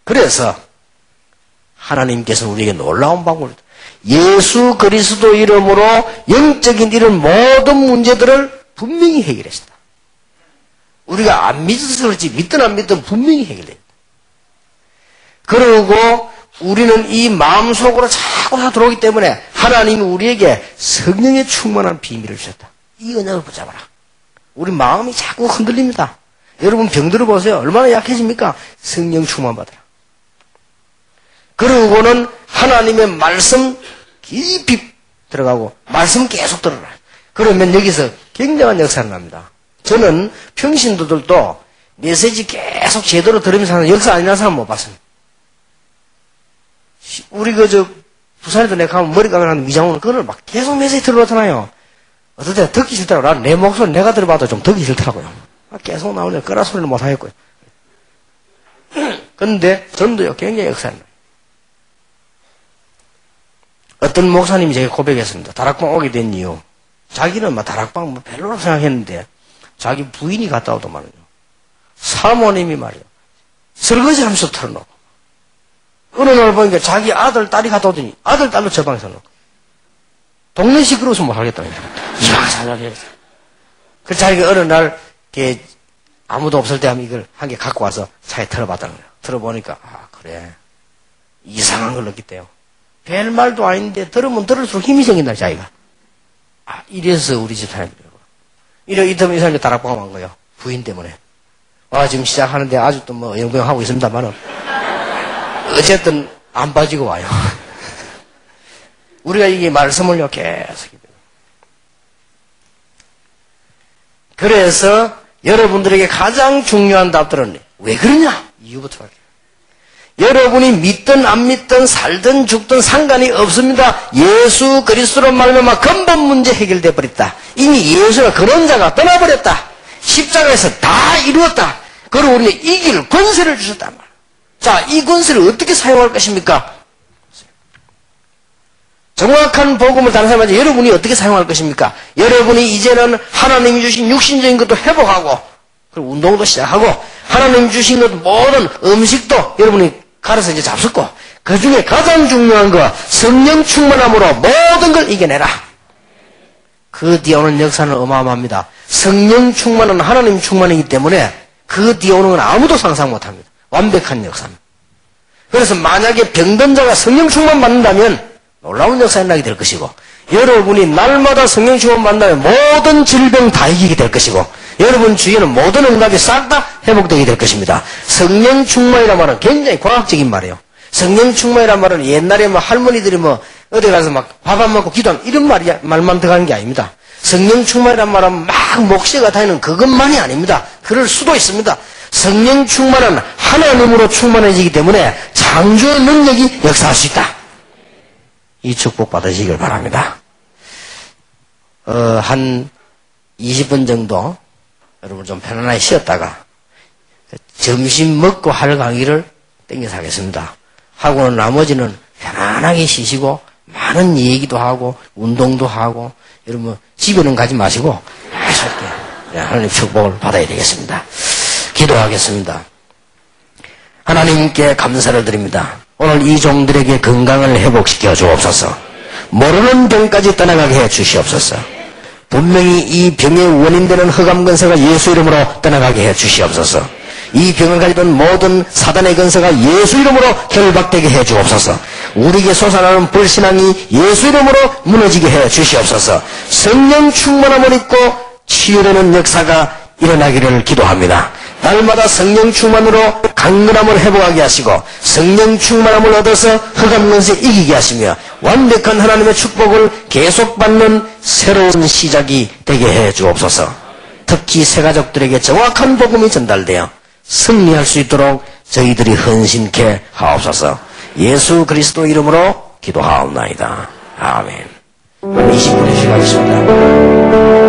그래서 하나님께서는 우리에게 놀라운 방법을 예수 그리스도 이름으로 영적인 이런 모든 문제들을 분명히 해결했다. 우리가 안 믿어서 그렇지 믿든 안 믿든 분명히 해결된다. 그리고 우리는 이 마음속으로 자꾸 다 들어오기 때문에 하나님이 우리에게 성령의 충만한 비밀을 주셨다. 이 언약을 붙잡아라. 우리 마음이 자꾸 흔들립니다. 여러분 병들어 보세요. 얼마나 약해집니까? 성령 충만 받아라. 그러고는 하나님의 말씀 깊이 들어가고 말씀 계속 들어라. 그러면 여기서 굉장한 역사가 납니다. 저는 평신도들도 메시지 계속 제대로 들으면서 하는 역사 아니라는 사람 못 봤습니다. 우리 부산에도 내가 가면 머리 감으라는 미장원은 그걸 막 계속 메시지 들어오잖아요. 어떨 때 듣기 싫더라고요. 나는 내 목소리 내가 들어봐도 좀 듣기 싫더라고요. 계속 나오는데 끄라 소리는 못 하겠고요. 그런데 전도요 굉장히 역사가 나요. 어떤 목사님이 제게 고백했습니다. 다락방 오게 된 이유. 자기는 막 다락방 뭐 별로라고 생각했는데 자기 부인이 갔다 오더만요. 사모님이 말이요. 설거지 하면서 털어놓고. 어느 날 보니까 자기 아들, 딸이 갔다 오더니 아들, 딸로 저 방에서 놓고. 동네 시끄러워서 못 하겠다는 거예요. 이야, 잘하겠어. 그래서 자기가 어느 날 아무도 없을 때 하면 이걸 한 개 갖고 와서 차에 털어봤다는 거예요. 들어보니까 그래. 이상한 걸 느꼈대요. 별 말도 아닌데 들으면 들을수록 힘이 생긴다 자기가. 이래서 우리 집 사람이 이러면 이 사람이 다락방 간 거예요. 부인 때문에. 지금 시작하는데 아직도 뭐 영병하고 있습니다만은 어쨌든 안 빠지고 와요. 우리가 이게 말씀을요 계속. 그래서 여러분들에게 가장 중요한 답들은 왜 그러냐? 이유부터 할게요. 여러분이 믿든 안 믿든 살든 죽든 상관이 없습니다. 예수 그리스도로 말미암아 근본 문제 해결돼 버렸다. 이미 예수가 근원자가 떠나버렸다. 십자가에서 다 이루었다. 그리고 우리는 이길 권세를 주셨단 말이에요. 자, 이 권세를 어떻게 사용할 것입니까? 정확한 복음을 다른 사람한테 여러분이 어떻게 사용할 것입니까? 여러분이 이제는 하나님이 주신 육신적인 것도 회복하고 그리고 운동도 시작하고 하나님이 주신 것 모든 음식도 여러분이 가려서 이제 잡숫고 그 중에 가장 중요한 거 성령 충만함으로 모든 걸 이겨내라. 그 뒤에 오는 역사는 어마어마합니다. 성령 충만은 하나님 충만이기 때문에 그 뒤에 오는 건 아무도 상상 못합니다. 완벽한 역사입니다. 그래서 만약에 병든 자가 성령 충만 받는다면 놀라운 역사가 일어나게 될 것이고 여러분이 날마다 성령 충만 받는다면 모든 질병 다 이기게 될 것이고 여러분 주위에는 모든 응답이 싹 다 회복되게 될 것입니다. 성령 충만이란 말은 굉장히 과학적인 말이에요. 성령 충만이란 말은 옛날에 뭐 할머니들이 뭐 어디 가서 막 밥 안 먹고 기도하는 이런 말만 들어가는 게 아닙니다. 성령 충만이란 말은 막 목시가 다니는 그것만이 아닙니다. 그럴 수도 있습니다. 성령 충만은 하나님으로 충만해지기 때문에 창조의 능력이 역사할 수 있다. 이 축복 받으시길 바랍니다. 한 20분 정도 여러분 좀 편안하게 쉬었다가 점심 먹고 할 강의를 땡겨서 하겠습니다. 하고는 나머지는 편안하게 쉬시고 많은 얘기도 하고 운동도 하고 여러분 집에는 가지 마시고 쉽게 하나님 축복을 받아야 되겠습니다. 기도하겠습니다. 하나님께 감사를 드립니다. 오늘 이 종들에게 건강을 회복시켜 주옵소서. 모르는 병까지 떠나가게 해 주시옵소서. 분명히 이 병의 원인되는 흑암 근세가 예수 이름으로 떠나가게 해 주시옵소서. 이 병을 가지던 모든 사단의 근세가 예수 이름으로 결박되게 해 주옵소서. 우리에게 솟아나는 불신앙이 예수 이름으로 무너지게 해 주시옵소서. 성령 충만함을 입고 치유되는 역사가 일어나기를 기도합니다. 날마다 성령 충만으로 강건함을 회복하게 하시고 성령 충만함을 얻어서 흑암 근세 이기게 하시며 완벽한 하나님의 축복을 계속 받는 새로운 시작이 되게 해 주옵소서. 특히 새가족들에게 정확한 복음이 전달되어 승리할 수 있도록 저희들이 헌신케 하옵소서. 예수 그리스도 이름으로 기도하옵나이다. 아멘. 20분의 시간이 있습니다.